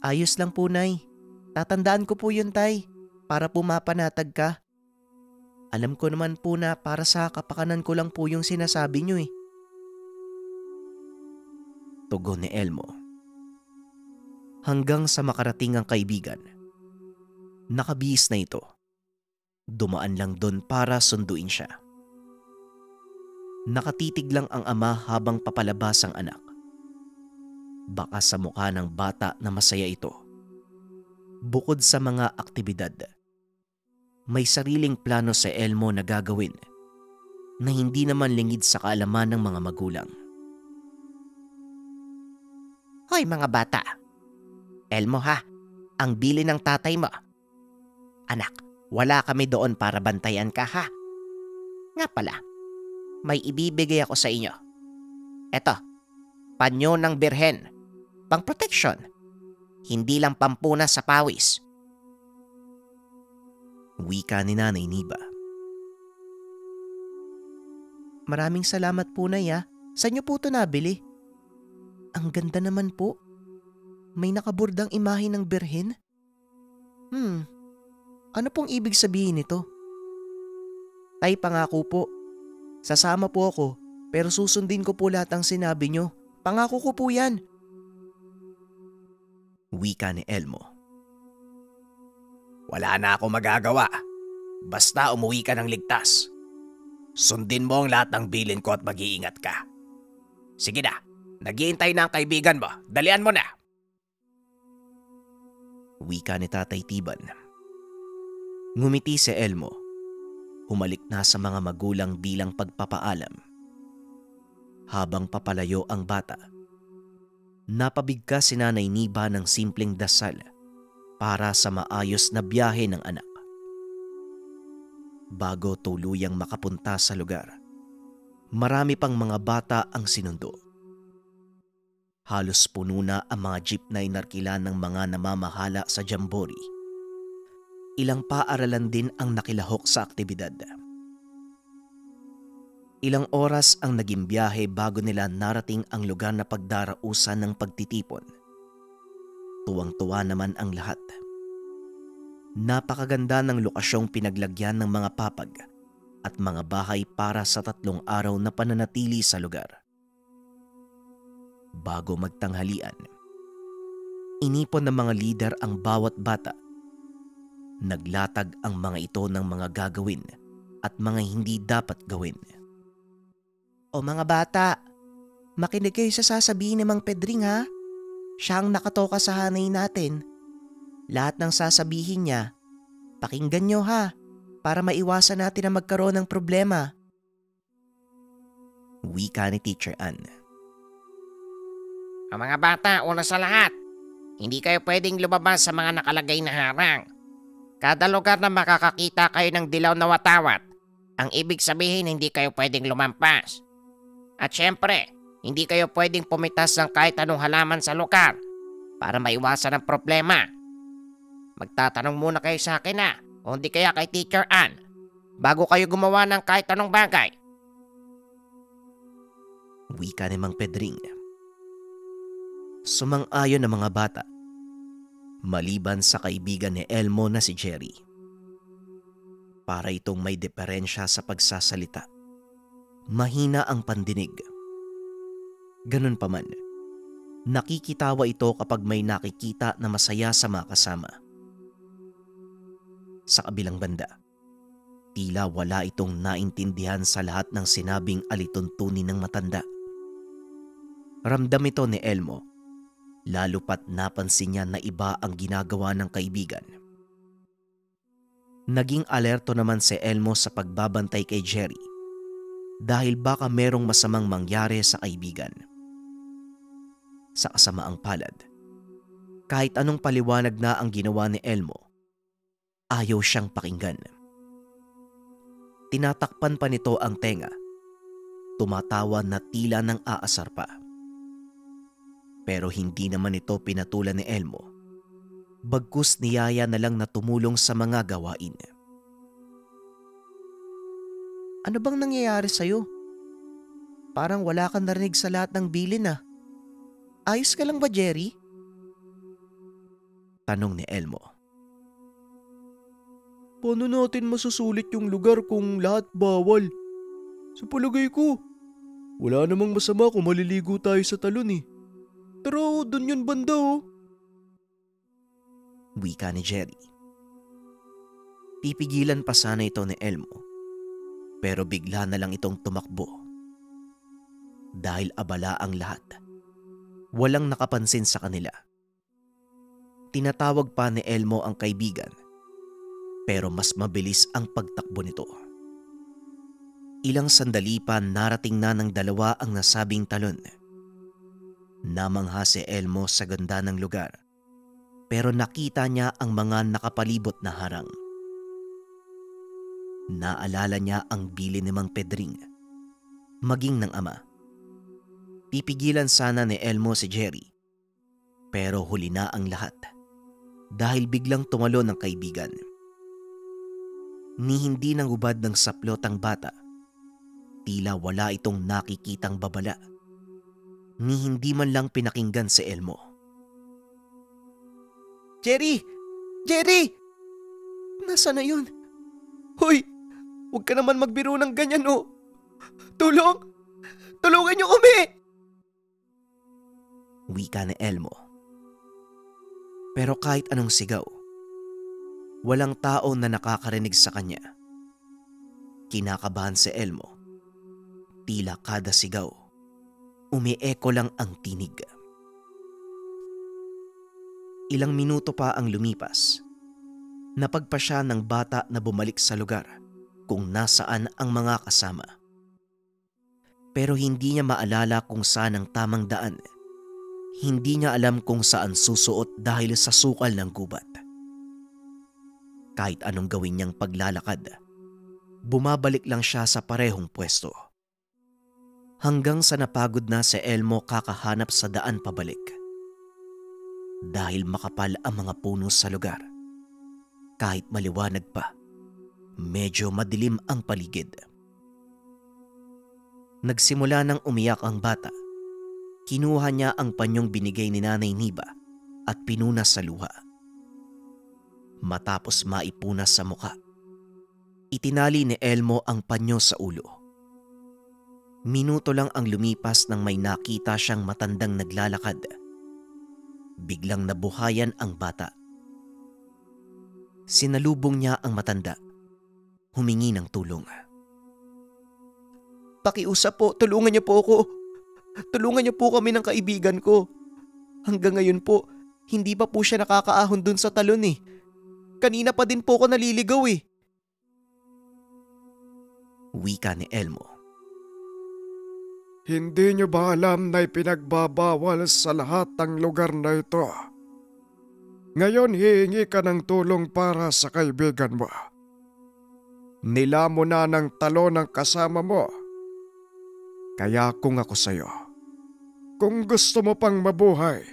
Ayos lang po, Nay. Tatandaan ko po yun, Tay, para pumapanatag ka. Alam ko naman po na para sa kapakanan ko lang po yung sinasabi nyo eh. Tugon ni Elmo. Hanggang sa makarating ang kaibigan. Nakabihis na ito. Dumaan lang doon para sunduin siya. Nakatitig lang ang ama habang papalabas ang anak. Baka sa mukha ng bata na masaya ito. Bukod sa mga aktibidad, may sariling plano si Elmo na gagawin na hindi naman lingid sa kaalaman ng mga magulang. Hoy mga bata, Elmo ha, ang bili ng tatay mo. Anak, wala kami doon para bantayan ka ha. Nga pala, may ibibigay ako sa inyo. Eto, panyo ng birhen, pang protection, hindi lang pampunas sa pawis. Wika ni Nanay Niba. Maraming salamat po, Nay. Saan niyo po ito nabili? Ang ganda naman po. May nakaburdang imahe ng birhen. Ano pong ibig sabihin nito? Tay, pangako po. Sasama po ako, pero susundin ko po lahat ng sinabi niyo. Pangako ko po yan. Wika ni Elmo. Wala na ako magagawa. Basta umuwi ka ng ligtas. Sundin mo ang lahat ng bilin ko at mag-iingat ka. Sige na, naghihintay na ang kaibigan mo. Dalian mo na. Wika ni Tatay Tiban. Ngumiti si Elmo. Humalik na sa mga magulang bilang pagpapaalam. Habang papalayo ang bata, napabigkas si Nanay Niba ng simpleng dasal para sa maayos na biyahe ng anak. Bago tuluyang makapunta sa lugar, marami pang mga bata ang sinundo. Halos puno na ang mga jeep na inarkila ng mga namamahala sa Jamboree. Ilang paaralan din ang nakilahok sa aktibidad. Ilang oras ang naging biyahe bago nila narating ang lugar na pagdarausan ng pagtitipon. Tuwang-tuwa naman ang lahat. Napakaganda ng lokasyong pinaglagyan ng mga papag at mga bahay para sa 3 araw na pananatili sa lugar. Bago magtanghalian, inipon ng mga lider ang bawat bata. Naglatag ang mga ito ng mga gagawin at mga hindi dapat gawin. O mga bata, makinig kayo sa sasabihin ni Mang Pedring ha. Siya ang nakatoka sa hanay natin. Lahat ng sasabihin niya, pakinggan niyo ha, para maiwasan natin na magkaroon ng problema. Wika ni Teacher Ann. Ang mga bata, una sa lahat, hindi kayo pwedeng lumabas sa mga nakalagay na harang. Kada lugar na makakakita kayo ng dilaw na watawat, ang ibig sabihin hindi kayo pwedeng lumampas. At syempre, hindi kayo pwedeng pumitas ng kahit anong halaman sa lugar para maiwasan ang problema. Magtatanong muna kayo sa akin na, o hindi kaya kay Teacher Ann, bago kayo gumawa ng kahit anong bagay. Wika ni Mang Pedring. Sumang-ayon ang mga bata, maliban sa kaibigan ni Elmo na si Jerry. Para itong may diferensya sa pagsasalita. Mahina ang pandinig. Ganun pa man, nakikitawa ito kapag may nakikita na masaya sa mga kasama. Sa kabilang banda, Tila wala itong naintindihan sa lahat ng sinabing alituntunin ng matanda. Ramdam ito ni Elmo, lalo pat napansin niya na iba ang ginagawa ng kaibigan. Naging alerto naman si Elmo sa pagbabantay kay Jerry dahil baka merong masamang mangyari sa kaibigan. Sa kasamaang palad, kahit anong paliwanag na ang ginawa ni Elmo, ayaw siyang pakinggan. Tinatakpan pa nito ang tenga, tumatawa na tila nang aasar pa. Pero hindi naman ito pinatulan ni Elmo, bagkus niyaya na lang na tumulong sa mga gawain. Ano bang nangyayari sa'yo? Parang wala kang narinig sa lahat ng bilin ah. Ayos ka lang ba, Jerry? Tanong ni Elmo. Paano natin masusulit yung lugar kung lahat bawal? Sa palagay ko, wala namang masama kung maliligo tayo sa talon eh. Pero dun yun banda oh. Wika ni Jerry. Pipigilan pa sana ito ni Elmo, pero bigla na lang itong tumakbo. Dahil abala ang lahat, walang nakapansin sa kanila. Tinatawag pa ni Elmo ang kaibigan, pero mas mabilis ang pagtakbo nito. Ilang sandali pa narating na ng dalawa ang nasabing talon. Namangha si Elmo sa ganda ng lugar, pero nakita niya ang mga nakapalibot na harang. Naalala niya ang bili ni Mang Pedring, maging ng ama. Pipigilan sana ni Elmo si Jerry, pero huli na ang lahat dahil biglang tumalo ng kaibigan. Ni hindi nang hubad ng saplot ang bata, tila wala itong nakikitang babala, ni hindi man lang pinakinggan si Elmo. Jerry! Jerry! Nasaan na yun? Hoy! Huwag ka naman magbiro ng ganyan oh! Tulong! Tulungan niyo kami! Wika ni Elmo. Pero kahit anong sigaw, walang tao na nakakarinig sa kanya. Kinakabahan si Elmo. Tila kada sigaw, umieko lang ang tinig. Ilang minuto pa ang lumipas. Napagpa siya ng bata na bumalik sa lugar kung nasaan ang mga kasama. Pero hindi niya maalala kung saan ang tamang daan. Hindi niya alam kung saan susuot dahil sa sukal ng gubat. Kahit anong gawin niyang paglalakad, bumabalik lang siya sa parehong pwesto. Hanggang sa napagod na si Elmo kakahanap sa daan pabalik. Dahil makapal ang mga puno sa lugar, kahit maliwanag pa, medyo madilim ang paligid. Nagsimula nang umiyak ang bata. Kinuha niya ang panyong binigay ni Nanay Niba at pinunas sa luha. Matapos maipunas sa muka, itinali ni Elmo ang panyo sa ulo. Minuto lang ang lumipas nang may nakita siyang matandang naglalakad. Biglang nabuhayan ang bata. Sinalubong niya ang matanda. Humingi ng tulong. Pakiusap po, tulungan niyo po ako. Tulungan niyo po kami ng kaibigan ko. Hanggang ngayon po, hindi pa po siya nakakaahon dun sa talon eh. Kanina pa din po ako naliligaw eh. Wika ni Elmo. Hindi niyo ba alam na ipinagbabawal sa lahat ang lugar na ito? Ngayon hihingi ka ng tulong para sa kaibigan mo. Nila mo na ng talon ng kasama mo. Kaya kung ako sa'yo, kung gusto mo pang mabuhay,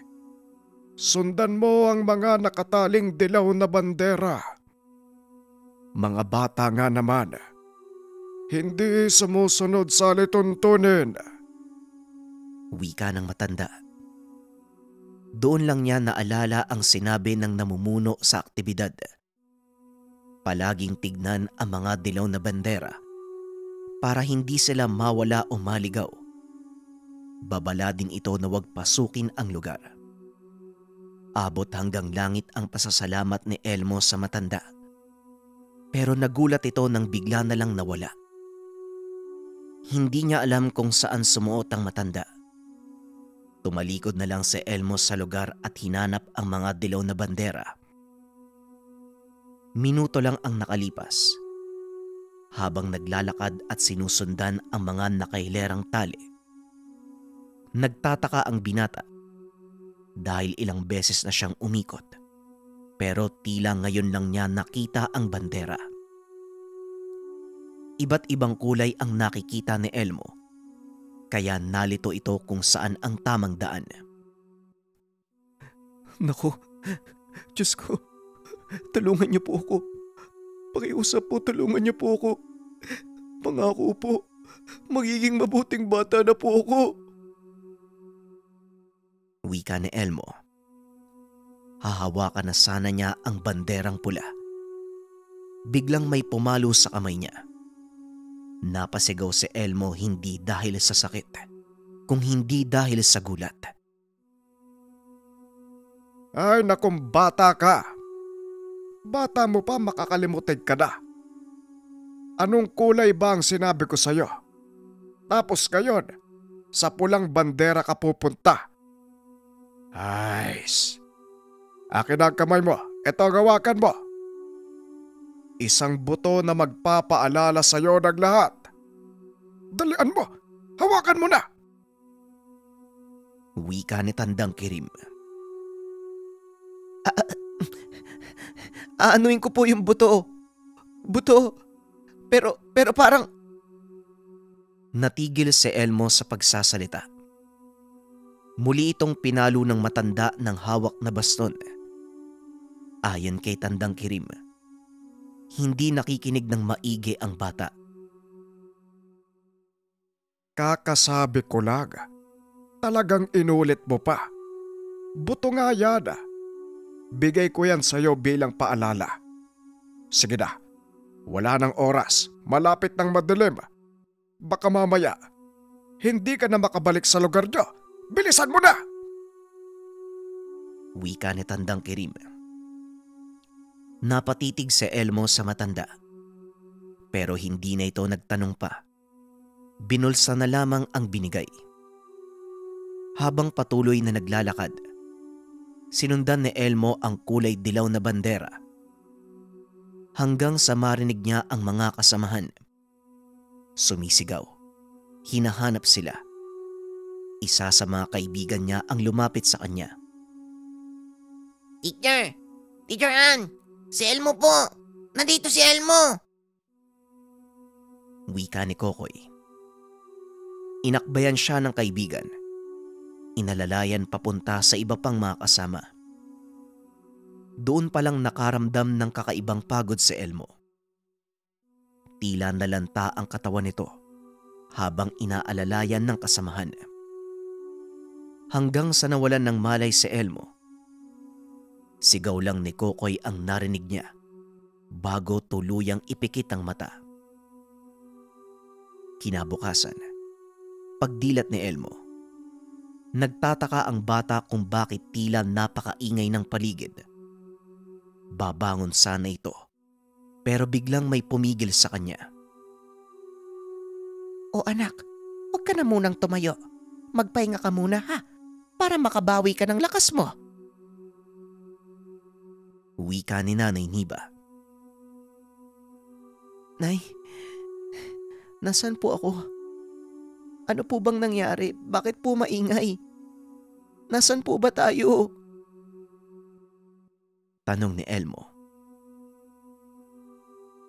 sundan mo ang mga nakataling dilaw na bandera. Mga bata nga naman, hindi sumusunod sa lituntunin. Wika ng matanda. Doon lang niya naalala ang sinabi ng namumuno sa aktibidad. Palaging tignan ang mga dilaw na bandera para hindi sila mawala o maligaw. Babala din ito na huwag pasukin ang lugar. Abot hanggang langit ang pasasalamat ni Elmo sa matanda. Pero nagulat ito nang bigla na lang nawala. Hindi niya alam kung saan sumuot ang matanda. Tumalikod na lang si Elmo sa lugar at hinanap ang mga dilaw na bandera. Minuto lang ang nakalipas. Habang naglalakad at sinusundan ang mga nakahilerang tali, nagtataka ang binata dahil ilang beses na siyang umikot, pero tila ngayon lang niya nakita ang bandera. Iba't ibang kulay ang nakikita ni Elmo, kaya nalito ito kung saan ang tamang daan. Naku, Diyos ko, tulungan niyo po ako. Pakiusap po, tulungan niyo po ako. Pangako po, magiging mabuting bata na po ako. Wika ni Elmo. Hahawakan na sana niya ang banderang pula. Biglang may pumalo sa kamay niya. Napasigaw si Elmo hindi dahil sa sakit, kung hindi dahil sa gulat. Ay nakong bata ka. Bata mo pa makakalimutin ka na. Anong kulay ba ang sinabi ko sa'yo? Tapos ngayon, sa pulang bandera ka pupunta. Ayos. Akin ang kamay mo. Ito ang hawakan mo. Isang buto na magpapaalala sa'yo ng lahat. Dalian mo. Hawakan mo na. Wika ni Tandang Kirim. Aanuin ko po yung buto. Buto. Pero parang... Natigil si Elmo sa pagsasalita. Muli itong pinalo ng matanda ng hawak na baston. Ayon kay Tandang Kirim, hindi nakikinig ng maigi ang bata. Kakasabi ko lang. Talagang inulit mo pa. Buto nga yan. Bigay ko yan sa'yo bilang paalala. Sige na, wala nang oras, malapit ng madilim. Baka mamaya, hindi ka na makabalik sa lugar nyo. Bilisan mo na! Wika ni Tandang Kirim. Napatitig si Elmo sa matanda. Pero hindi na ito nagtanong pa. Binulsa na lamang ang binigay. Habang patuloy na naglalakad, sinundan ni Elmo ang kulay dilaw na bandera. Hanggang sa marinig niya ang mga kasamahan. Sumisigaw. Hinahanap sila. Isa sa mga kaibigan niya ang lumapit sa kanya. Teacher! Teacher Ann! Si Elmo po! Nandito si Elmo! Wika ni Kokoy. Inakbayan siya ng kaibigan. Inalalayan papunta sa iba pang mga kasama. Doon palang nakaramdam ng kakaibang pagod si Elmo. Tila nalanta ang katawan nito habang inaalalayan ng kasamahan. Hanggang sa nawalan ng malay si Elmo. Sigaw lang ni Kokoy ang narinig niya bago tuluyang ipikit ang mata. Kinabukasan, pagdilat ni Elmo, nagtataka ang bata kung bakit tila napakaingay ng paligid. Babangon sana ito, pero biglang may pumigil sa kanya. O anak, huwag ka na munang tumayo. Magpahinga ka muna ha, para makabawi ka ng lakas mo. Wika ni Nanay Niba. Nay, nasaan po ako? Ano po bang nangyari? Bakit po maingay? Nasaan po ba tayo? Tanong ni Elmo.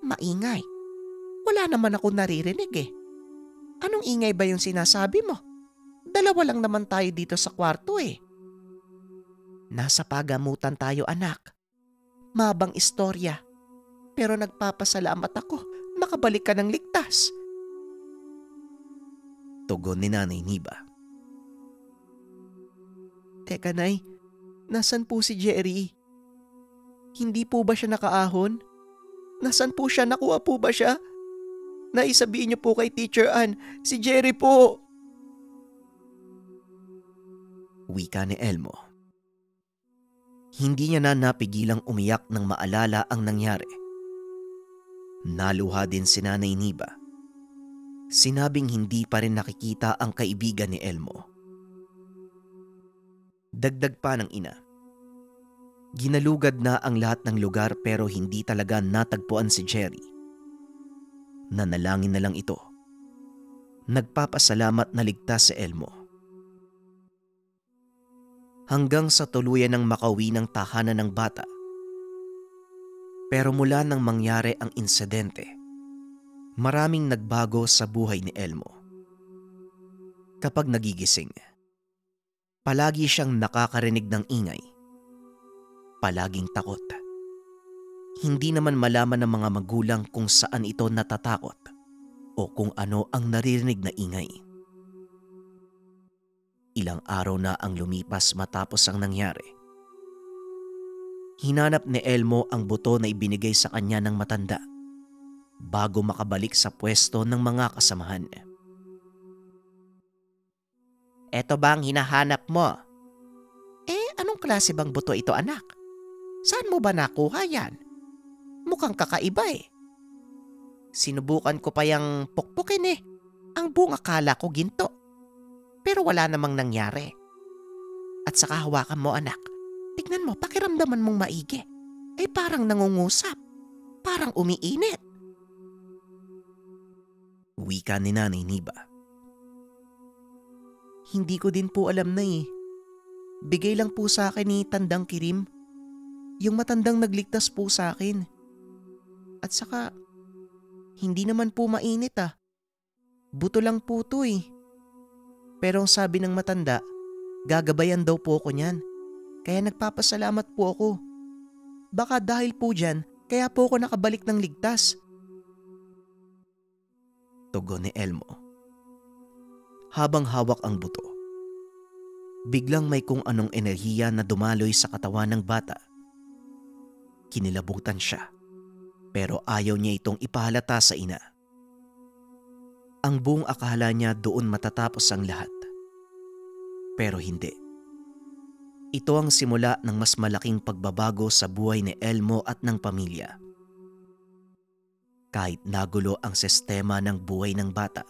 Maingay? Wala naman ako naririnig eh. Anong ingay ba yung sinasabi mo? Dalawa lang naman tayo dito sa kwarto eh. Nasa pagamutan tayo anak. Mabang istorya. Pero nagpapasalamat ako. Nakabalik ka ng ligtas. Tugon ni Nanay Niba. Teka nay, nasan po si Jerry? Hindi po ba siya nakaahon? Nasan po siya? Nakuha po ba siya? Naisabihin niyo po kay Teacher Ann, si Jerry po. Wika ni Elmo. Hindi niya na napigilang umiyak nang maalala ang nangyari. Naluha din si Nanay Niba. Sinabing hindi pa rin nakikita ang kaibigan ni Elmo. Dagdag pa ng ina. Ginalugad na ang lahat ng lugar pero hindi talaga natagpuan si Jerry. Nanalangin na lang ito. Nagpapasalamat na ligtas si Elmo. Hanggang sa tuluyan ng makauwi ng tahanan ng bata. Pero mula nang mangyari ang insidente, maraming nagbago sa buhay ni Elmo. Kapag nagigising, palagi siyang nakakarinig ng ingay. Palaging takot. Hindi naman malaman ng mga magulang kung saan ito natatakot o kung ano ang naririnig na ingay. Ilang araw na ang lumipas matapos ang nangyari. Hinanap ni Elmo ang buto na ibinigay sa kanya ng matanda bago makabalik sa pwesto ng mga kasamahan. Eto ba ang hinahanap mo? Anong klase bang buto ito, anak? Saan mo ba nakuha yan? Mukhang kakaiba eh. Sinubukan ko pa yung pukpukin eh. Ang buong akala ko ginto. Pero wala namang nangyari. At saka hawakan mo, anak. Tignan mo, pakiramdaman mong maigi. Ay parang nangungusap. Parang umiinit. Wika ni Nanay Niba. Hindi ko din po alam na eh. Bigay lang po sa akin ni Tandang Kirim. Yung matandang nagligtas po sa akin. At saka, hindi naman po mainit ah. Buto lang po to eh. Pero ang sabi ng matanda, gagabayan daw po ako niyan. Kaya nagpapasalamat po ako. Baka dahil po dyan, kaya po ako nakabalik ng ligtas. Tugon ni Elmo. Habang hawak ang buto, biglang may kung anong enerhiya na dumaloy sa katawan ng bata. Kinilabutan siya, pero ayaw niya itong ipahalata sa ina. Ang buong akala niya doon matatapos ang lahat. Pero hindi. Ito ang simula ng mas malaking pagbabago sa buhay ni Elmo at ng pamilya. Kahit nagulo ang sistema ng buhay ng bata,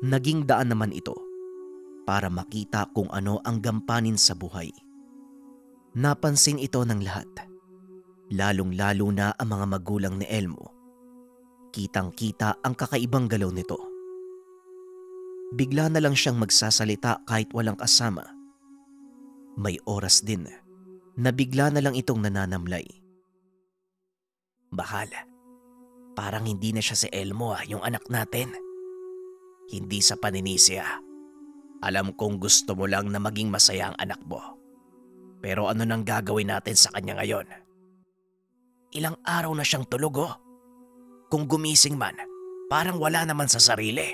naging daan naman ito para makita kung ano ang gampanin sa buhay. Napansin ito ng lahat, lalong-lalo na ang mga magulang ni Elmo. Kitang-kita ang kakaibang galaw nito. Bigla na lang siyang magsasalita kahit walang kasama. May oras din na bigla na lang itong nananamlay. Bahal, parang hindi na siya si Elmo yung anak natin. Hindi sa paninisi Alam kong gusto mo lang na maging masaya ang anak mo. Pero ano nang gagawin natin sa kanya ngayon? Ilang araw na siyang tulog Kung gumising man, parang wala naman sa sarili.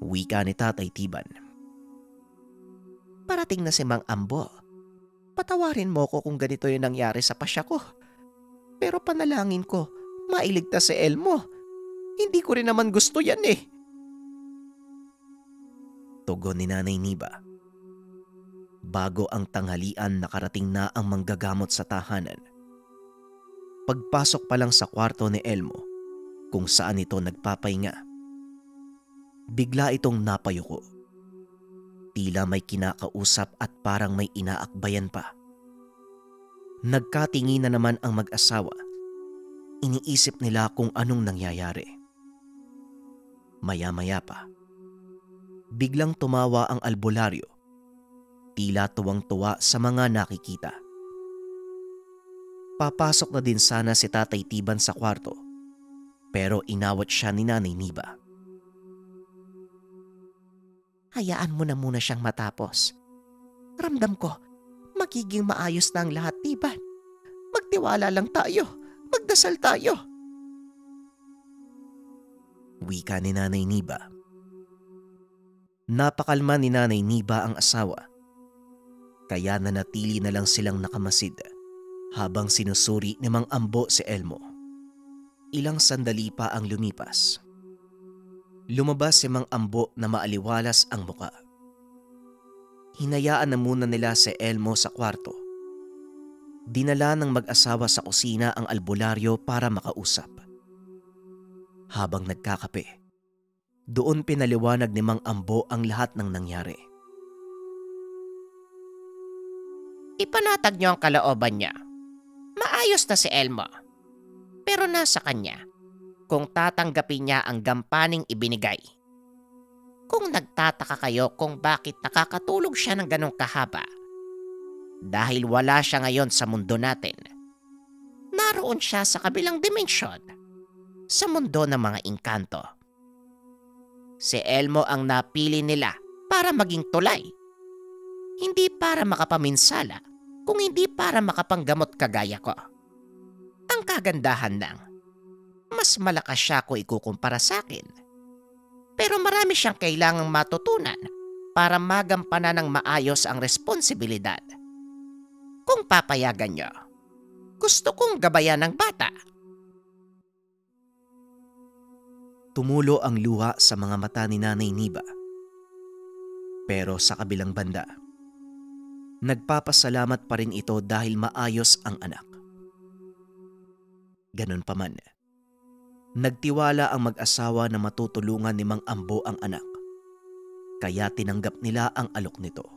Wika ni Tatay Tiban. Parating na si Mang Ambo. Patawarin mo ko kung ganito yung nangyari sa pasya ko. Pero panalangin ko, mailigtas si Elmo. Hindi ko rin naman gusto yan eh. Tugon ni Nanay Niba. Bago ang tanghalian, nakarating na ang manggagamot sa tahanan. Pagpasok pa lang sa kwarto ni Elmo, kung saan ito nagpapahinga, bigla itong napayuko. Tila may kinakausap at parang may inaakbayan pa. Nagkatingin na naman ang mag-asawa. Iniisip nila kung anong nangyayari. Maya-maya pa, biglang tumawa ang albularyo. Tila tuwang-tuwa sa mga nakikita. Papasok na din sana si Tatay Tiban sa kwarto, pero inawat siya ni Nanay Niba. Hayaan mo na muna siyang matapos. Ramdam ko, magiging maayos na ang lahat, Tiban. Magtiwala lang tayo. Magdasal tayo. Wika ni Nanay Niba. Napakalma ni Nanay Niba ang asawa. Kaya nanatili na lang silang nakamasid habang sinusuri ni Mang Ambo si Elmo. Ilang sandali pa ang lumipas. Lumabas si Mang Ambo na maaliwalas ang muka. Hinayaan na muna nila si Elmo sa kwarto. Dinala ng mag-asawa sa kusina ang albularyo para makausap. Habang nagkakape, doon pinaliwanag ni Mang Ambo ang lahat ng nangyari. Ipanatag niyo ang kalooban niya. Maayos na si Elmo. Pero nasa kanya kung tatanggapin niya ang gampaning ibinigay. Kung nagtataka kayo kung bakit nakakatulog siya ng ganong kahaba, dahil wala siya ngayon sa mundo natin. Naroon siya sa kabilang dimensyon, sa mundo ng mga engkanto. Si Elmo ang napili nila para maging tulay. Hindi para makapaminsala, kung hindi para makapanggamot kagaya ko. Ang kagandahan lang, mas malakas siya kung ikukumpara sa akin. Pero marami siyang kailangang matutunan para magampanan ng maayos ang responsibilidad. Kung papayagan niyo, gusto kong gabayan ng bata. Tumulo ang luha sa mga mata ni Nanay Niba. Pero sa kabilang banda, nagpapasalamat pa rin ito dahil maayos ang anak. Ganon pa man, nagtiwala ang mag-asawa na matutulungan ni Mang Ambo ang anak, kaya tinanggap nila ang alok nito.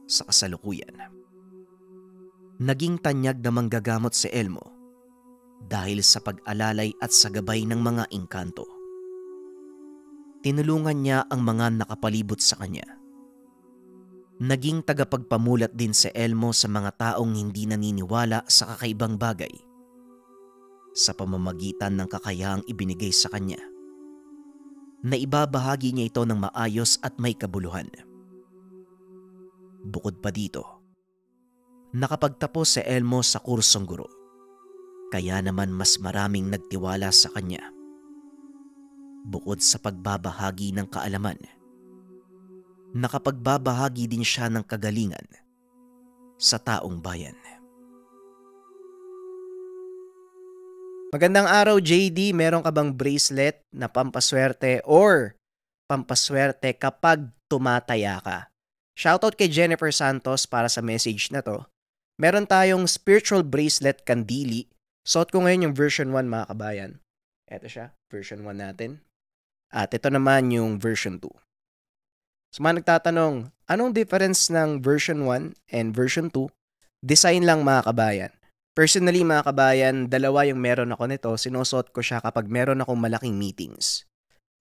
Sa kasalukuyan, naging tanyag na manggagamot si Elmo dahil sa pag-alalay at sa gabay ng mga engkanto. Tinulungan niya ang mga nakapalibot sa kanya. Naging tagapagpamulat din si Elmo sa mga taong hindi naniniwala sa kakaibang bagay sa pamamagitan ng kakayahang ibinigay sa kanya. Naibabahagi niya ito ng maayos at may kabuluhan. Bukod pa dito, nakapagtapos si Elmo sa kursong guro, kaya naman mas maraming nagtiwala sa kanya. Bukod sa pagbabahagi ng kaalaman, nakapagbabahagi din siya ng kagalingan sa taong bayan. Magandang araw, JD. Meron ka bang bracelet na pampaswerte or pampaswerte kapag tumataya ka? Shoutout kay Jennifer Santos para sa message na to. Meron tayong spiritual bracelet kandili. Suot ko ngayon yung version 1, mga kabayan. Ito siya, version 1 natin. At ito naman yung version 2. So mga nagtatanong, anong difference ng version 1 and version 2? Design lang, mga kabayan. Personally, mga kabayan, dalawa yung meron ako nito. Sinusuot ko siya kapag meron akong malaking meetings.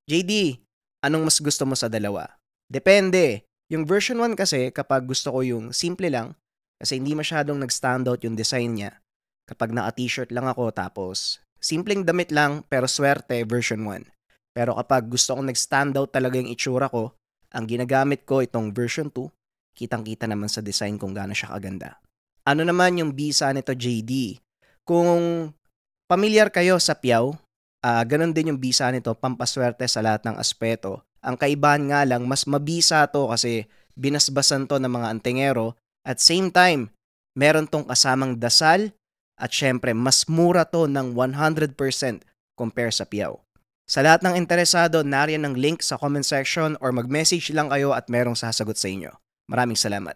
JD, anong mas gusto mo sa dalawa? Depende. Yung version 1 kasi, kapag gusto ko yung simple lang, kasi hindi masyadong nag-standout yung design niya. Kapag naka-t-shirt lang ako, tapos simpleng damit lang, pero swerte, version 1. Pero kapag gusto kong nag-standout talaga yung itsura ko, ang ginagamit ko itong version 2, kitang-kita naman sa design kung gaano siya kaganda. Ano naman yung bisa nito, JD? Kung pamilyar kayo sa piyaw, ganun din yung bisa nito, pampaswerte sa lahat ng aspeto. Ang kaibahan nga lang, mas mabisa to kasi binasbasan to ng mga antingero at same time, meron tong kasamang dasal at syempre mas mura to ng 100% compare sa piyaw. Sa lahat ng interesado, nariyan ang link sa comment section or mag-message lang kayo at merong sasagot sa inyo. Maraming salamat.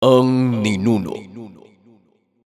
Ang ninuno.